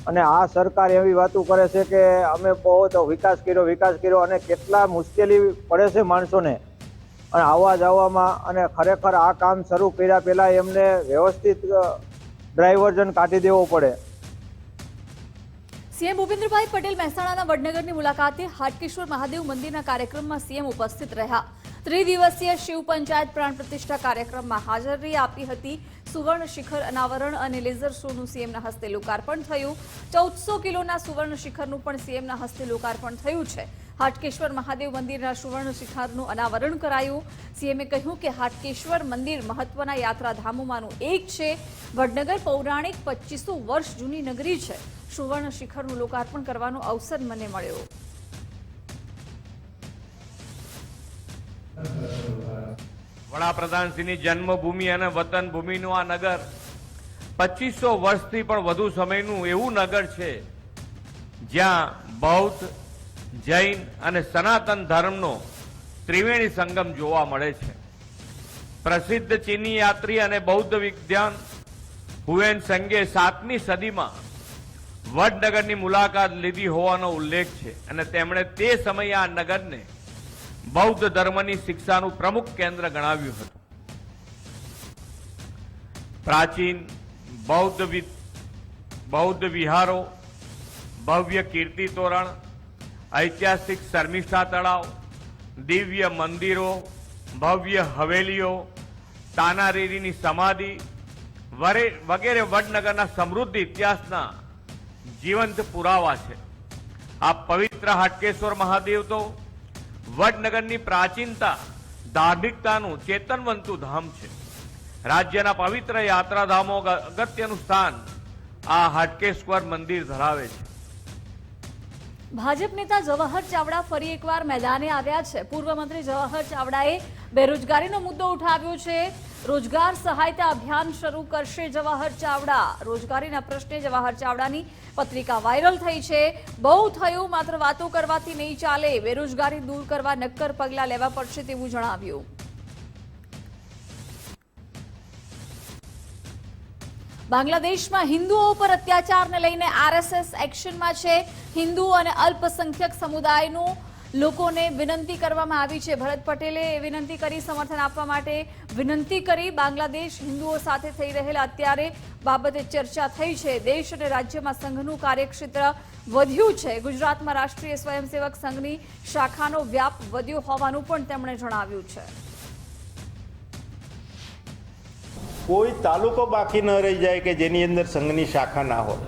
અને આ સરકાર એવી વાતો કરે છે કે અમે બહુ વિકાસ કર્યો અને કેટલા મુશ્કેલી પડે છે માણસોને અને આવવા જવામાં. અને ખરેખર આ કામ શરૂ કર્યા પહેલાં એમને વ્યવસ્થિત ડ્રાઇવર્ઝન કાઢી દેવો પડે. સીએમ ભૂપેન્દ્રભાઈ પટેલ મહેસાણાના વડનગરની મુલાકાતે હાટકેશ્વર મહાદેવ મંદિરના કાર્યક્રમમાં સીએમ ઉપસ્થિત રહ્યા. ત્રિદિવસીય શિવ પંચાયત પ્રાણ પ્રતિષ્ઠા કાર્યક્રમમાં હાજરી આપી હતી. સુવર્ણ શિખર અનાવરણ અને લેઝર શોનું સીએમના હસ્તે લોકાર્પણ થયું. 1400 કિલોના સુવર્ણ શિખરનું પણ સીએમના હસ્તે લોકાર્પણ થયું છે. હાટકેશ્વર મહાદેવ મંદિરના સુવર્ણ શિખરનું અનાવરણ કરાયું. સીએમએ કહ્યું કે હાટકેશ્વર મંદિર મહત્વના યાત્રાધામોમાંનું એક છે. વડનગર પૌરાણિક 2500 વર્ષ જૂની નગરી છે. સુવર્ણ શિખરનું લોકાર્પણ કરવાનો અવસર મને મળ્યો. વડાપ્રધાનશ્રીની જન્મભૂમિ અને વતન ભૂમિનું આ નગર 2500 વર્ષથી પણ વધુ સમયનું એવું નગર છે જ્યાં બૌદ્ધ, જૈન અને સનાતન ધર્મનો ત્રિવેણી સંગમ જોવા મળે છે. પ્રસિદ્ધ ચીની યાત્રી અને બૌદ્ધ વિદ્વાન હુએન સંગે 7મી સદીમાં વડનગરની મુલાકાત લીધી હોવાનો ઉલ્લેખ છે અને તેમણે તે સમયે આ નગરને બૌદ્ધ ધર્મની શિક્ષાનું પ્રમુખ કેન્દ્ર ગણાવ્યું હતું. પ્રાચીન બૌદ્ધ વિહારો, ભવ્ય કીર્તિ તોરણ, ઐતિહાસિક શર્મિષ્ઠા તળાવ, દિવ્ય મંદિરો, ભવ્ય હવેલીઓ, તાનારીરીની સમાધિ વગેરે વડનગરના સમૃદ્ધ ઇતિહાસના જીવંત પુરાવા છે. આ પવિત્ર હાટકેશ્વર મહાદેવ તો વડનગરની પ્રાચીનતા, ધાર્મિકતાનું ચેતનવંતું ધામ છે. રાજ્યના પવિત્ર યાત્રાધામો અગત્યનું સ્થાન આ હાટકેશ્વર મંદિર ધરાવે છે. ભાજપ નેતા જવાહર ચાવડા ફરી એકવાર મેદાને આવ્યા છે. પૂર્વ મંત્રી જવાહર ચાવડાએ બેરોજગારીનો મુદ્દો ઉઠાવ્યો છે. રોજગાર સહાયતા અભિયાન શરૂ કરશે જવાહર ચાવડા. રોજગારીના પ્રશ્ને જવાહર ચાવડાની પત્રિકા વાયરલ થઈ છે. બહુ થયું, માત્ર વાતો કરવાથી નહીં ચાલે. બેરોજગારી દૂર કરવા નક્કર પગલાં લેવા પડશે તેવું જણાવ્યું. બાંગ્લાદેશમાં હિન્દુઓ પર અત્યાચારને લઈને આરએસએસ એક્શનમાં છે. હિન્દુ અને અલ્પસંખ્યક સમુદાયનું લોકોને વિનંતી કરવામાં આવી છે. ભરત પટેલે વિનંતી કરી, સમર્થન આપવા માટે વિનંતી કરી. બાંગ્લાદેશ હિન્દુઓ સાથે થઈ રહેલા અત્યારે બાબતે ચર્ચા થઈ છે. દેશ અને રાજ્યમાં સંઘનું કાર્યક્ષેત્ર વધ્યું છે. ગુજરાતમાં રાષ્ટ્રીય સ્વયંસેવક સંઘની શાખાનો વ્યાપ વધ્યો હોવાનું પણ તેમણે જણાવ્યું છે. કોઈ તાલુકો બાકી ન રહી જાય કે જેની અંદર સંઘની શાખા ના હોય.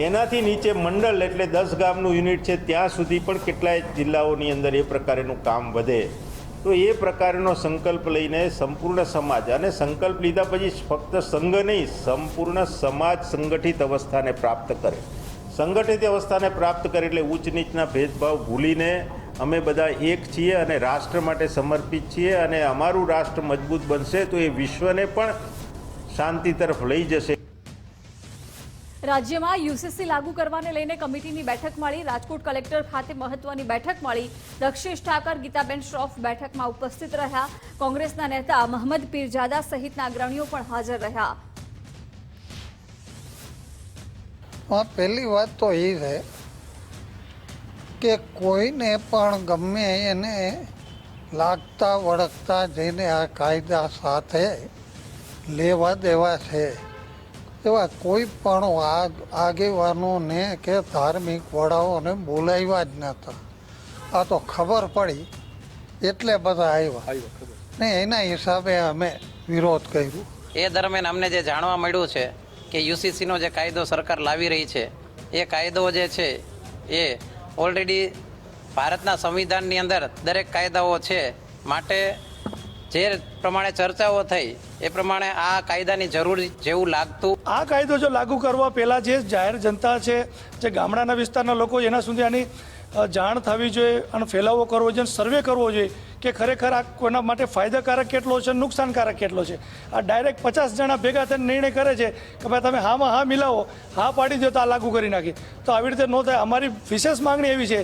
એનાથી નીચે મંડળ એટલે 10 ગામનું યુનિટ છે, ત્યાં સુધી પણ કેટલાય જિલ્લાઓની અંદર એ પ્રકારનું કામ વધે. તો એ પ્રકારનો સંકલ્પ લઈને સંપૂર્ણ સમાજ, અને સંકલ્પ લીધા પછી ફક્ત સંઘ નહીં, સંપૂર્ણ સમાજ સંગઠિત અવસ્થાને પ્રાપ્ત કરે. સંગઠિત અવસ્થાને પ્રાપ્ત કરે એટલે ઉચ્ચ નીચના ભેદભાવ ભૂલીને અમે બધા એક છીએ અને રાષ્ટ્ર માટે સમર્પિત છીએ. અને અમારું રાષ્ટ્ર મજબૂત બનશે તો એ વિશ્વને પણ શાંતિ તરફ લઈ જશે. રાજ્યમાં યુસીસી લાગુ કરવાને લઈને કમિટીની બેઠક મળી. રાજકોટ કલેક્ટર ખાતે મહત્વની બેઠક મળી. દક્ષેશ ઠાકર, ગીતાબેન શ્રોફ બેઠકમાં ઉપસ્થિત રહ્યા. કોંગ્રેસના નેતા મહમદ પીરજાદા સહિતના અગ્રણીઓ પણ હાજર રહ્યા. પહેલી વાત તો એ છે કે કોઈને પણ ગમે એને લાગતા વળગતા જઈને આ કાયદા સાથે લેવા દેવા છે એવા કોઈ પણ આગેવાનોને કે ધાર્મિક વડાઓને બોલાવ્યા જ નહોતા. આ તો ખબર પડી એટલે બધા આવ્યા ને એના હિસાબે અમે વિરોધ કર્યો. એ દરમિયાન અમને જે જાણવા મળ્યું છે કે યુસીસીનો જે કાયદો સરકાર લાવી રહી છે એ કાયદો જે છે એ ઓલરેડી ભારતના સંવિધાનની અંદર દરેક કાયદાઓ છે. માટે જે પ્રમાણે ચર્ચાઓ થઈ એ પ્રમાણે આ કાયદાની જરૂર જેવું લાગતું. આ કાયદો જો લાગુ કરવા પહેલાં જે જાહેર જનતા છે, જે ગામડાના વિસ્તારના લોકો, એના સુધી આની જાણ થવી જોઈએ અને ફેલાવો કરવો જોઈએ, સર્વે કરવો જોઈએ કે ખરેખર આ કોના માટે ફાયદાકારક કેટલો છે, નુકસાનકારક કેટલો છે. આ ડાયરેક્ટ 50 જણા ભેગા થઈને નિર્ણય કરે છે કે ભાઈ તમે હામાં હા મિલાવો, હા પાડી દો તો આ લાગુ કરી નાખી, તો આવી રીતે ન થાય. અમારી વિશેષ માંગણી એવી છે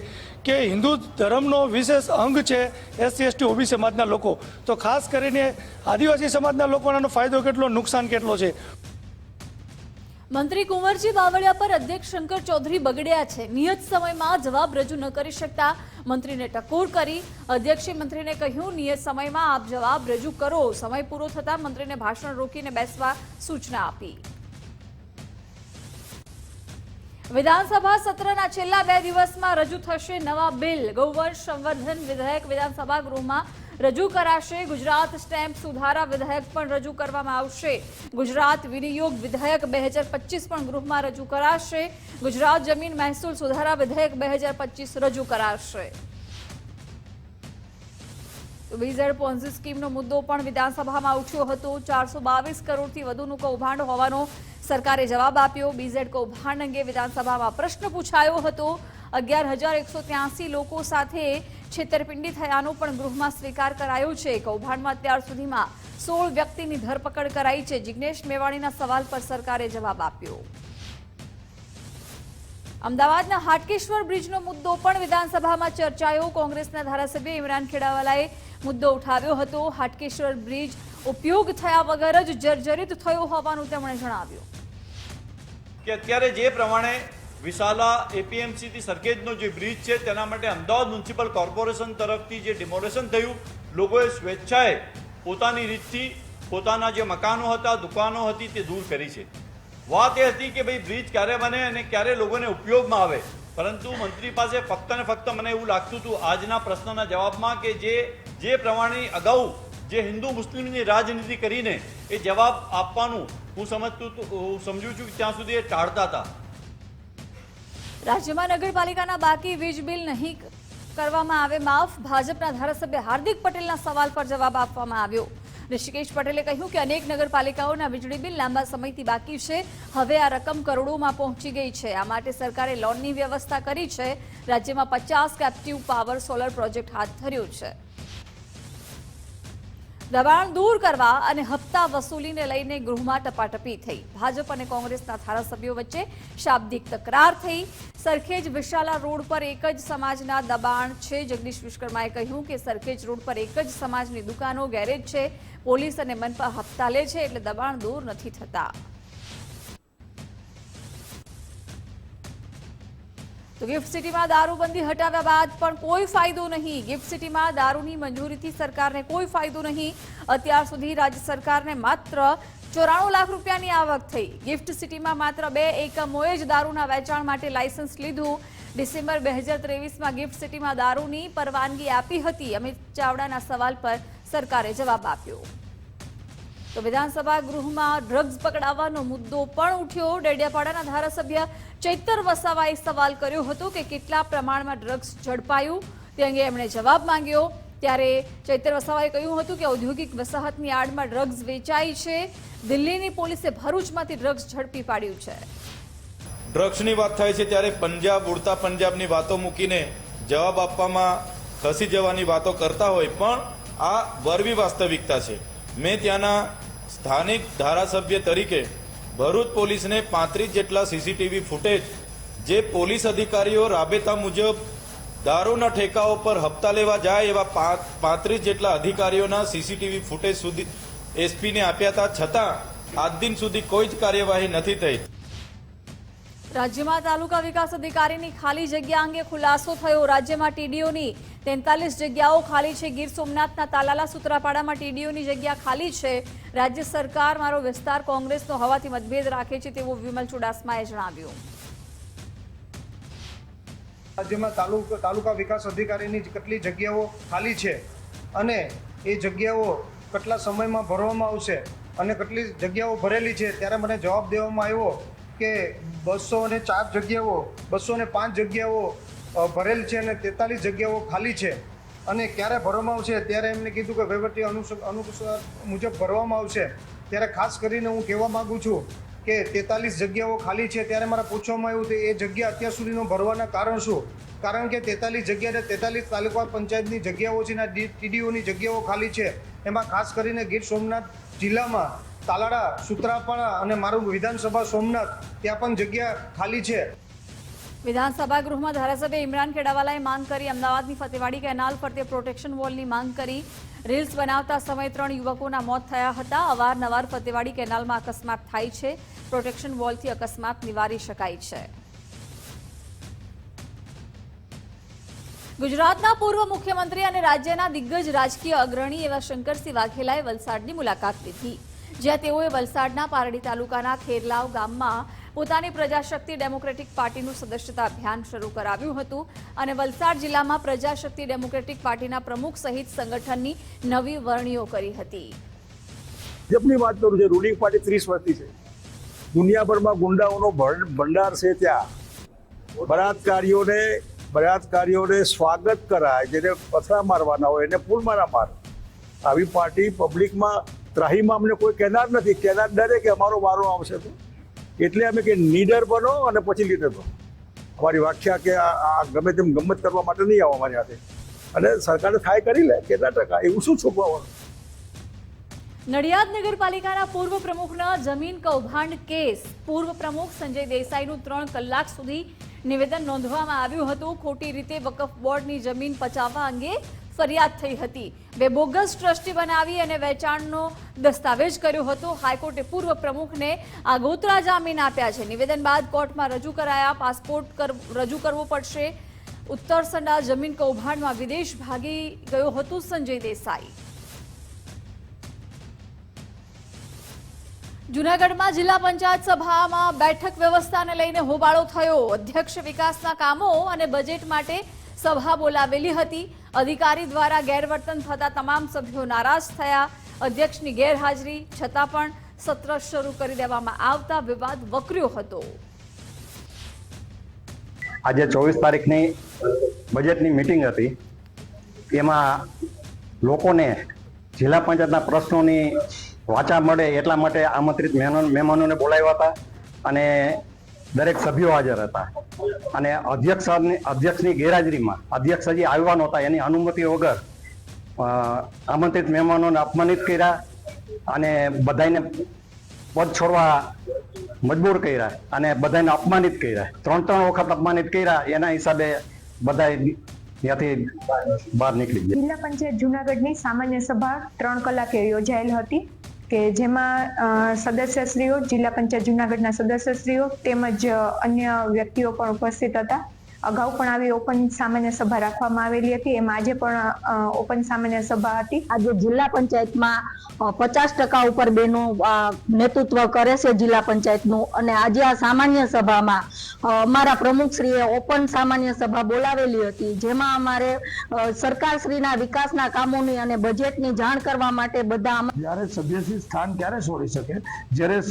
કે હિન્દુ ધર્મનો વિશેષ અંગ છે SC ST OBC સમાજના લોકો, તો ખાસ કરીને આદિવાસી સમાજના લોકોનો ફાયદો કેટલો, નુકસાન કેટલો છે. મંત્રી કુંવરજી બાવળિયા પર અધ્યક્ષ શંકર ચૌધરી બગડ્યા છે. નિયત સમયમાં જવાબ રજૂ ન કરી શકતા મંત્રીને ટકોર કરી. અધ્યક્ષે મંત્રીને કહ્યું, નિયત સમયમાં આપ જવાબ રજૂ કરો. સમય પૂરો થતા મંત્રીને ભાષણ રોકીને બેસવા સૂચના આપી. વિધાનસભા સત્રના છેલ્લા 2 દિવસમાં રજૂ થશે નવા બિલ. ગૌવંશ સંવર્ધન વિધેયક વિધાનસભા ગૃહમાં રજૂ કરાશે. ગુજરાત સ્ટેમ્પ સુધારા વિધેયક પણ રજૂ કરવામાં આવશે. ગુજરાત વિનિયોગ વિધેયક 2025 પણ ગૃહમાં રજૂ કરાશે. ગુજરાત જમીન મહેસૂલ સુધારા વિધેયક 2025 રજૂ કરાશે. બીઝેડ પોન્ઝી સ્કીમનો મુદ્દો પણ વિધાનસભામાં ઉઠ્યો હતો. 422 કરોડથી વધુનું કૌભાંડ હોવાનો સરકારે જવાબ આપ્યો. બીઝેડ કૌભાંડ અંગે વિધાનસભામાં પ્રશ્ન પૂછાયો હતો. 11,183 લોકો સાથે છેતરપિંડી થયાનો પણ ગૃહમાં સ્વીકાર કરાયો છે. કૌભાંડમાં અત્યાર સુધીમાં 16 વ્યક્તિની ધરપકડ કરાઈ છે. જિગ્નેશ મેવાણીના સવાલ પર સરકારે જવાબ આપ્યો. અમદાવાદના હાટકેશ્વર બ્રિજનો મુદ્દો પણ વિધાનસભામાં ચર્ચાયો. કોંગ્રેસના ધારાસભ્ય ઇમરાન ખેડાવાલાએ મુદ્દો ઉઠાવ્યો હતો. હાટકેશ્વર બ્રિજ ઉપયોગ થયા વગર જ જર્જરિત થયો હોવાનું તેમણે જણાવ્યું કે અત્યારે જે પ્રમાણે વિશાલા APMC થી સરખેજનો જે બ્રિજ છે તેના માટે અમદાવાદ મ્યુનિસિપલ કોર્પોરેશન તરફથી જે ડિમોલેશન થયું, લોકોએ સ્વેચ્છાએ પોતાની રીતથી પોતાના જે મકાનો હતા, દુકાનો હતી તે દૂર કરી છે. વાત એ હતી કે ભાઈ બ્રિજ ક્યારે બને અને ક્યારે લોકોને ઉપયોગમાં આવે, પરંતુ મંત્રી પાસે ફક્ત ને ફક્ત મને એવું લાગતું હતું આજના પ્રશ્નના જવાબમાં કે જે પ્રમાણે અગાઉ જે હિન્દુ મુસ્લિમની રાજનીતિ કરીને એ જવાબ આપવાનું હું સમજુ છું ત્યાં સુધી એ ટાળતા હતા. રાજ્યમાં નગરપાલિકાના બાકી વીજ બિલ નહીં કરવામાં આવે માફ. ભાજપના ધારાસભ્ય હાર્દિક પટેલના સવાલ પર જવાબ આપવામાં આવ્યો. ઋષિકેશ પટેલે કહ્યું કે અનેક નગરપાલિકાઓના વીજળી બિલ લાંબા સમયથી બાકી છે. હવે આ રકમ કરોડોમાં પહોંચી ગઈ છે. આ માટે સરકારે લોનની વ્યવસ્થા કરી છે. રાજ્યમાં 50 કેપ્ટિવ પાવર સોલર પ્રોજેક્ટ હાથ ધર્યો છે. દબાણ દૂર કરવા અને હપ્તા વસૂલીને લઈને ગૃહમાં ટપાટપી થઈ. ભાજપ અને કોંગ્રેસના ધારાસભ્યો વચ્ચે શાબ્દિક તકરાર થઈ. સરખેજ વિશાલા રોડ પર એક જ સમાજના દબાણ છે. જગદીશ વિશ્વકર્માએ કહ્યું કે સરખેજ રોડ પર એક જ સમાજની દુકાનો, ગેરેજ છે. પોલીસ અને મનપા હપ્તા લે છે એટલે દબાણ દૂર નથી થતા. તો ગિફ્ટ સિટીમાં દારૂબંધી હટાવ્યા બાદ પણ કોઈ ફાયદો નહીં. ગિફ્ટ સિટીમાં દારૂની મંજૂરીથી સરકારને કોઈ ફાયદો નહીં. અત્યાર સુધી રાજ્ય સરકારને માત્ર 94 લાખ રૂપિયાની આવક થઈ. ગિફ્ટ સિટીમાં માત્ર 2 એકમોએ જ દારૂના વેચાણ માટે લાયસન્સ લીધું. ડિસેમ્બર 2023માં ગિફ્ટ સિટીમાં દારૂની પરવાનગી આપી હતી. અમિત ચાવડાના સવાલ પર સરકારે જવાબ આપ્યો. તો વિધાનસભા ગૃહમાં ડ્રગ્સ પકડાવવાનો મુદ્દો પણ ઉઠ્યો. ડેડિયાપાડાના ધારાસભ્ય ચૈતર વસાવાએ સવાલ કર્યો હતો કે કેટલા પ્રમાણમાં ડ્રગ્સ ઝડપાયું તે અંગે એમણે જવાબ માંગ્યો. ત્યારે ચૈતર વસાવાએ કહ્યું હતું કે ઔદ્યોગિક વસાહતની આડમાં ડ્રગ્સ વેચાય છે. દિલ્હીની પોલીસે ભરૂચમાંથી ડ્રગ્સ ઝડપી પાડ્યું છે. ડ્રગ્સની વાત થાય છે ત્યારે પંજાબ, ઉડતા પંજાબની વાતો મૂકીને જવાબ આપવામાં ખસી જવાની વાતો કરતા હોય, પણ આ વરવી વાસ્તવિકતા છે. મેં ત્યાંના સ્થાનિક ધારાસભ્ય તરીકે ભરૂચ પોલીસને 35 જેટલા CCTV ફૂટેજ જે પોલીસ અધિકારીઓ રાબેતા મુજબ દારૂના ઠેકાઓ પર હપ્તા લેવા જાય એવા 35 જેટલા અધિકારીઓના CCTV ફૂટેજ સુધી SPને આપ્યા હતા, છતાં આજ દિન સુધી કોઈ જ કાર્યવાહી નથી થઈ. રાજ્યમાં તાલુકા વિકાસ અધિકારીની ખાલી જગ્યા અંગે ખુલાસો થયો. રાજ્યમાં TDOની 43 જગ્યાઓ ખાલી છે. ગીર સોમનાથના તાલાલા સુત્રાપાડામાં TDOની જગ્યા ખાલી છે. રાજ્ય સરકાર મારો વિસ્તાર કોંગ્રેસનો હોવાથી મતભેદ રાખે છે તેવું વિમલ ચુડાસમાએ જણાવ્યું. રાજ્યમાં તાલુકા વિકાસ અધિકારીની કેટલી જગ્યાઓ ખાલી છે અને એ જગ્યાઓ કેટલા સમયમાં ભરવામાં આવશે અને કેટલી જગ્યાઓ ભરેલી છે, ત્યારે મને જવાબ દેવામાં આવ્યો કે 204 જગ્યાઓ 205 જગ્યાઓ ભરેલ છે અને 43 જગ્યાઓ ખાલી છે. અને ક્યારે ભરવામાં આવશે ત્યારે એમને કીધું કે વહીવટી અનુસાર મુજબ ભરવામાં આવશે. ત્યારે ખાસ કરીને હું કહેવા માગું છું કે 43 જગ્યાઓ ખાલી છે. ત્યારે મારે પૂછવામાં આવ્યું કે એ જગ્યા અત્યાર સુધીનો ભરવાના કારણ શું, કારણ કે 43 જગ્યા અને 43 તાલુકા પંચાયતની જગ્યાઓ છે ને ટીડીઓની જગ્યાઓ ખાલી છે. એમાં ખાસ કરીને ગીર સોમનાથ જિલ્લામાં તાલાળા, સૂત્રાપાડા અને મારું વિધાનસભા સોમનાથ ત્યાં પણ જગ્યા ખાલી છે. વિધાનસભા ગૃહમાં ધારાસભ્ય ઇમરાન ખેડાવાલાએ માંગ કરી અમદાવાદની ફતેવાડી કેનાલ ફરતે પ્રોટેક્શન વોલની માંગ કરી. રીલ્સ બનાવતા સમયે 3 યુવકોના મોત થયા હતા. અવારનવાર ફતેવાડી કેનાલમાં અકસ્માત થાય છે. પ્રોટેક્શન વોલથી અકસ્માત નિવારી શકાય છે. ગુજરાતના પૂર્વ મુખ્યમંત્રી અને રાજ્યના દિગ્ગજ રાજકીય અગ્રણી એવા શંકરસિંહ વાઘેલાએ વલસાડની મુલાકાત લીધી, જ્યાં તેઓએ વલસાડના પારડી તાલુકાના ખેરલાવ ગામમાં પોતાની પ્રજાશક્તિ ડેમોક્રેટિક પાર્ટીનું સદસ્યતા અભિયાન શરૂ કરાવ્યું હતું અને વલસાડ જિલ્લામાં પ્રજાશક્તિ ડેમોક્રેટિક પાર્ટીના પ્રમુખ સહિત સંગઠનની નવી વરણીઓ કરી હતી. ભાજપની વાત કરું છે, રૂલિંગ પાર્ટી 30 વર્ષથી છે. દુનિયાભરમાં ગુંડાઓનો ભંડાર છે. ત્યાં બળાત્કારીઓને સ્વાગત કરાય, જેને પથરા મારવાના હોય એને ફૂલમાં ના માર. આવી પાર્ટી પબ્લિકમાં ત્રાહીમાં અમને કોઈ કહેનાર નથી. કહેનાર ડરે કે અમારો વારો આવશે તો, એટલે અમે કે નીડર બનો અને પછી લીડર બનો. અમારી વ્યાખ્યા કે આ ગમે તેમ ગમત કરવા માટે નહીં આવો અમારી હાથે, અને સરકારે થાય કરી લે. કેટલા ટકા એવું શું છુપાવવાનું? નડિયાદ નગરપાલિકાના પૂર્વ પ્રમુખના જમીન કૌભાંડ કેસ. પૂર્વ પ્રમુખ સંજય દેસાઈનું 3 કલાક સુધી નિવેદન નોંધવામાં આવ્યું હતું. ખોટી રીતે વકફ બોર્ડની જમીન પચાવવા અંગે ફરિયાદ થઈ હતી. 2 બોગસ ટ્રસ્ટી બનાવી અને વેચાણનો દસ્તાવેજ કર્યો હતો. હાઈકોર્ટે પૂર્વ પ્રમુખને આગોતરા જામીન આપ્યા છે. નિવેદન બાદ કોર્ટમાં રજૂ કરાયા. પાસપોર્ટ રજૂ કરવો પડશે. ઉત્તરસંડા જમીન કૌભાંડમાં વિદેશ ભાગી ગયો હતો સંજય દેસાઈ. જૂનાગઢમાં જિલ્લા પંચાયત સભામાં બેઠક વ્યવસ્થાને લઈને હોબાળો થયો. અધ્યક્ષ વિકાસના કામો અને બજેટ માટે સભા બોલાવેલી હતી. અધિકારી દ્વારા ગેરવર્તન થતા તમામ સભ્યો નારાજ થયા. અધ્યક્ષની ગેરહાજરી છતાં પણ સત્ર શરૂ કરી દેવામાં આવતા વિવાદ વકર્યો હતો. આજે 24 તારીખની બજેટની મીટિંગ હતી. એમાં લોકોને જિલ્લા પંચાયતના પ્રશ્નોની વાચા મળે એટલા માટે આમંત્રિત મહેમાનોને બોલાવ્યા હતા અને દરેક સભ્યો હાજર હતા. અને અધ્યક્ષની ગેરહાજરીમાં અધ્યક્ષ હજી આવ્યા નહોતા, એની અનુમતિ વગર આમંત્રિત મહેમાનોને અપમાનિત કર્યા અને બધાને પદ છોડવા મજબૂર કર્યા અને બધાને અપમાનિત કર્યા. 3 વખત અપમાનિત કર્યા. એના હિસાબે બધા ત્યાંથી બહાર નીકળી ગયા. જિલ્લા પંચાયત જૂનાગઢની સામાન્ય સભા 3 કલાકે યોજાયેલ હતી કે જેમાં સદસ્યશ્રીઓ, જિલ્લા પંચાયત જૂનાગઢના સદસ્યશ્રીઓ તેમજ અન્ય વ્યક્તિઓ પણ ઉપસ્થિત હતા. અગાઉ પણ આવી ઓપન સામાન્ય સભા રાખવામાં આવેલી હતી. એમાં આજે પણ ઓપન સામાન્ય સભા હતી. આજે જિલ્લા પંચાયતમાં 50% ઉપર બહેનો નેતૃત્વ કરે છે જિલ્લા પંચાયતનું, અને આજે આ સામાન્ય સભામાં અમારા પ્રમુખશ્રીએ ઓપન સામાન્ય સભા બોલાવેલી હતી, જેમાં અમારે સરકારશ્રીના વિકાસના કામોની અને બજેટની જાણ કરવા માટે બધા. જ્યારે સભ્યશ્રી સ્થાન ક્યારે છોડી શકે? જ્યારે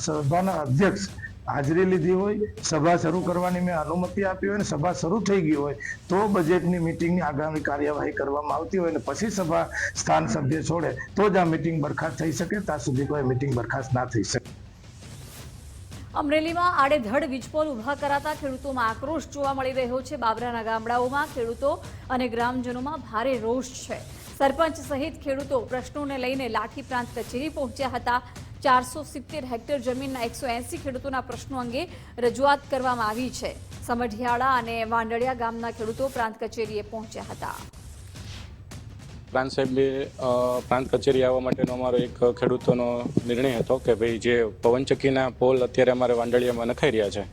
સભાના અધ્યક્ષ હાજરી લીધી હોય, સભા શરૂ કરવાની મેં અનુમતિ આપી હોય, સભા શરૂ થઈ ગઈ હોય તો બજેટની મિટિંગની આગામી કાર્યવાહી કરવામાં આવતી હોય, અને પછી સભા સ્થાન સભ્ય છોડે તો જ આ મિટિંગ બરખાસ્ત થઈ શકે. ત્યાં સુધી કોઈ મિટિંગ બરખાસ્ત ના થઈ શકે. અમરેલીમાં આડેધડ વીજપોલ ઉભા કરાતા ખેડૂતોમાં આક્રોશ જોવા મળી રહ્યો છે. બાબરાના ગામડાઓમાં ખેડૂતો અને ગ્રામજનોમાં ભારે રોષ છે. સરપંચ સહિત ખેડૂતો પ્રશ્નોને લઈને લાઠી પ્રાંત કચેરી પહોંચ્યા હતા. 470 હેક્ટર જમીનના 180 ખેડૂતોના પ્રશ્નો અંગે રજૂઆત કરવામાં આવી છે. સમઢિયાળા અને વાંડળિયા ગામના ખેડૂતો પ્રાંત કચેરીએ પહોંચ્યા હતા. પ્રાંત સાહેબે પ્રાંત કચેરી આવવા માટેનો અમારો એક ખેડૂતોનો નિર્ણય હતો કે ભાઈ જે પવનચક્કીના પોલ અત્યારે અમારે વાંડળિયામાં નખાઈ રહ્યા છે,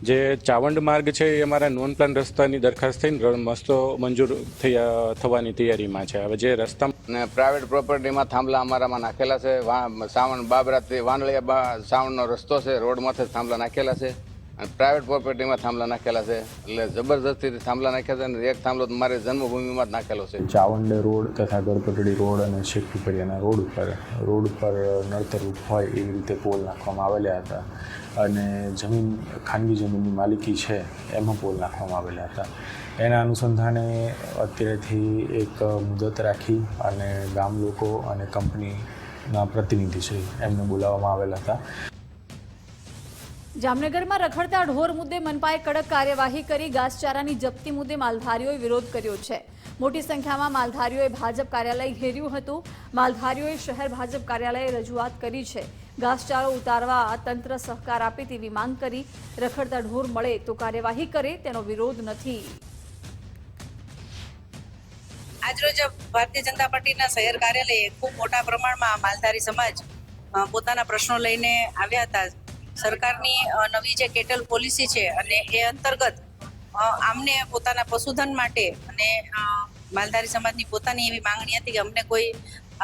જે ચાવંડ માર્ગ છે એ અમારા નોન પ્લાન રસ્તાની દરખાસ્ત થઈને મસ્તો મંજૂર થવાની તૈયારીમાં છે. હવે જે રસ્તા ને પ્રાઇવેટ પ્રોપર્ટીમાં થાંભલા અમારામાં નાખેલા છે. સાવણ બાબરાથી વાંડળિયા સાવણનો રસ્તો છે, રોડ માથે થાંભલા નાખેલા છે, અને પ્રાઇવેટ પ્રોપર્ટીમાં થાંભલા નાખેલા છે. એટલે જબરદસ્તીથી થાંભલા નાખ્યા છે, અને એક થાંભલો મારી જન્મભૂમિમાં જ નાખેલો છે. ચાવંડ રોડ તથા ગળપટડી રોડ અને શેખપીપળિયાના રોડ ઉપર નડતરરૂપ હોય એવી રીતે પોલ નાખવામાં આવેલા હતા, અને ખાનગી જમીનની માલિકી છે એમાં પોલ નાખવામાં આવેલા હતા. એના અનુસંધાને અત્યારેથી એક મુદત રાખી અને ગામ લોકો અને કંપનીના પ્રતિનિધિ છે એમને બોલાવવામાં આવેલા હતા. જામનગરમાં રખડતા ઢોર મુદ્દે મનપાએ કડક કાર્યવાહી કરી ઘાસચારાની જપ્તી મુદ્દે માલધારીઓએ વિરોધ કર્યો છે. મોટી સંખ્યામાં માલધારીઓએ ભાજપ કાર્યાલય ઘેર્યું હતું. માલધારીઓએ શહેર ભાજપ કાર્યાલયે રજૂઆત કરી છે. ઘાસચારો ઉતારવા તંત્ર સહકાર આપે તેવી માંગ કરી. રખડતા ઢોર મળે તો કાર્યવાહી કરે તેનો વિરોધ નથી. આજરોજ ભારતીય જનતા પાર્ટીના શહેર કાર્યાલયે ખૂબ મોટા પ્રમાણમાં માલધારી સમાજ પોતાના પ્રશ્નો લઈને આવ્યા હતા. સરકારની નવી જે કેટલ પોલિસી છે અને એ અંતર્ગત આમને પોતાના પશુધન માટે અને માલધારી સમાજની પોતાની એવી માંગણી હતી કે અમને કોઈ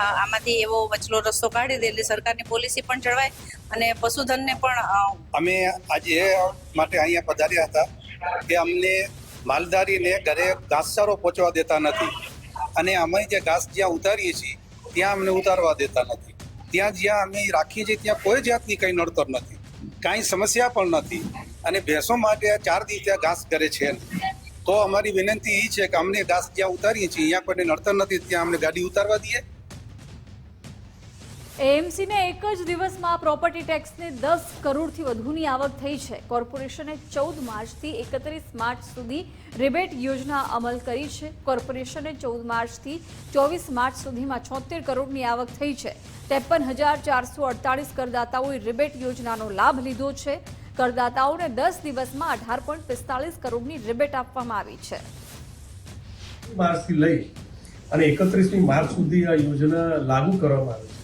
આમાંથી એવો વચલો રસ્તો કાઢી દે એટલે સરકારની પોલિસી પણ જળવાય અને પશુધનને પણ. અમે આજે એ માટે અહીંયા પધાર્યા હતા કે અમને માલધારીને ઘરે ઘાસચારો પહોંચવા દેતા નથી અને અમે જે ઘાસ જ્યાં ઉતારીએ છીએ ત્યાં અમને ઉતારવા દેતા નથી. ત્યાં જ્યાં અમે રાખીએ છીએ ત્યાં કોઈ જાતની કંઈ નડતર નથી, કાંઈ સમસ્યા પણ નથી અને ભેંસો માટે 4 દી ત્યાં ઘાસ કરે છે. તો અમારી વિનંતી એ છે કે અમને ઘાસ જ્યાં ઉતારીએ છીએ અહીંયા કોઈને નડતર નથી, ત્યાં અમને ગાડી ઉતારવા દઈએ. એએમસીને એક જ દિવસમાં પ્રોપર્ટી ટેક્સની 10 કરોડથી વધુની આવક થઈ છે. કોર્પોરેશને 14 માર્ચથી 31 માર્ચ સુધી રિબેટ યોજના અમલ કરી છે. કોર્પોરેશને 14 માર્ચથી 24 માર્ચ સુધીમાં 76 કરોડની આવક થઈ છે. 53,448 કરદાતાઓએ રિબેટ યોજનાનો લાભ લીધો છે. કરદાતાઓને 10 દિવસમાં 18.45 કરોડની રિબેટ આપવામાં આવી છે. માર્ચથી લઈ અને 31મી માર્ચ સુધી આ યોજના લાગુ કરવામાં આવી છે.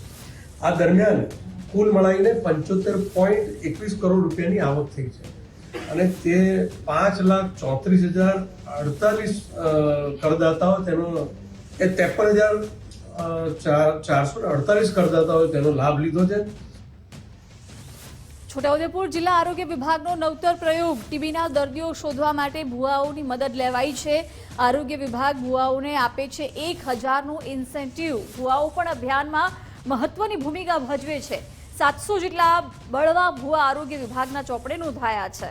આ દરમિયાન કુલ મળીને 75.21 કરોડ રૂપિયાની આવક થઈ છે અને તે 5,34,048 કરદાતાઓ તેનો 53,448 કરદાતાઓએ તેનો લાભ લીધો છે. છોટાઉદેપુર જિલ્લા આરોગ્ય વિભાગનો નવતર પ્રયોગ. ટીબીના દર્દીઓ શોધવા માટે ભુવાઓની મદદ લેવાઈ છે. આરોગ્ય વિભાગ ભુવાઓને આપે છે 1,000નું ઇન્સેન્ટિવ. ભુવાઓ પણ અભિયાનમાં મહત્વની ભૂમિકા ભજવે છે. 700 જેટલા બળવા ભુવા આરોગ્ય વિભાગના ચોપડે નોંધાયા છે.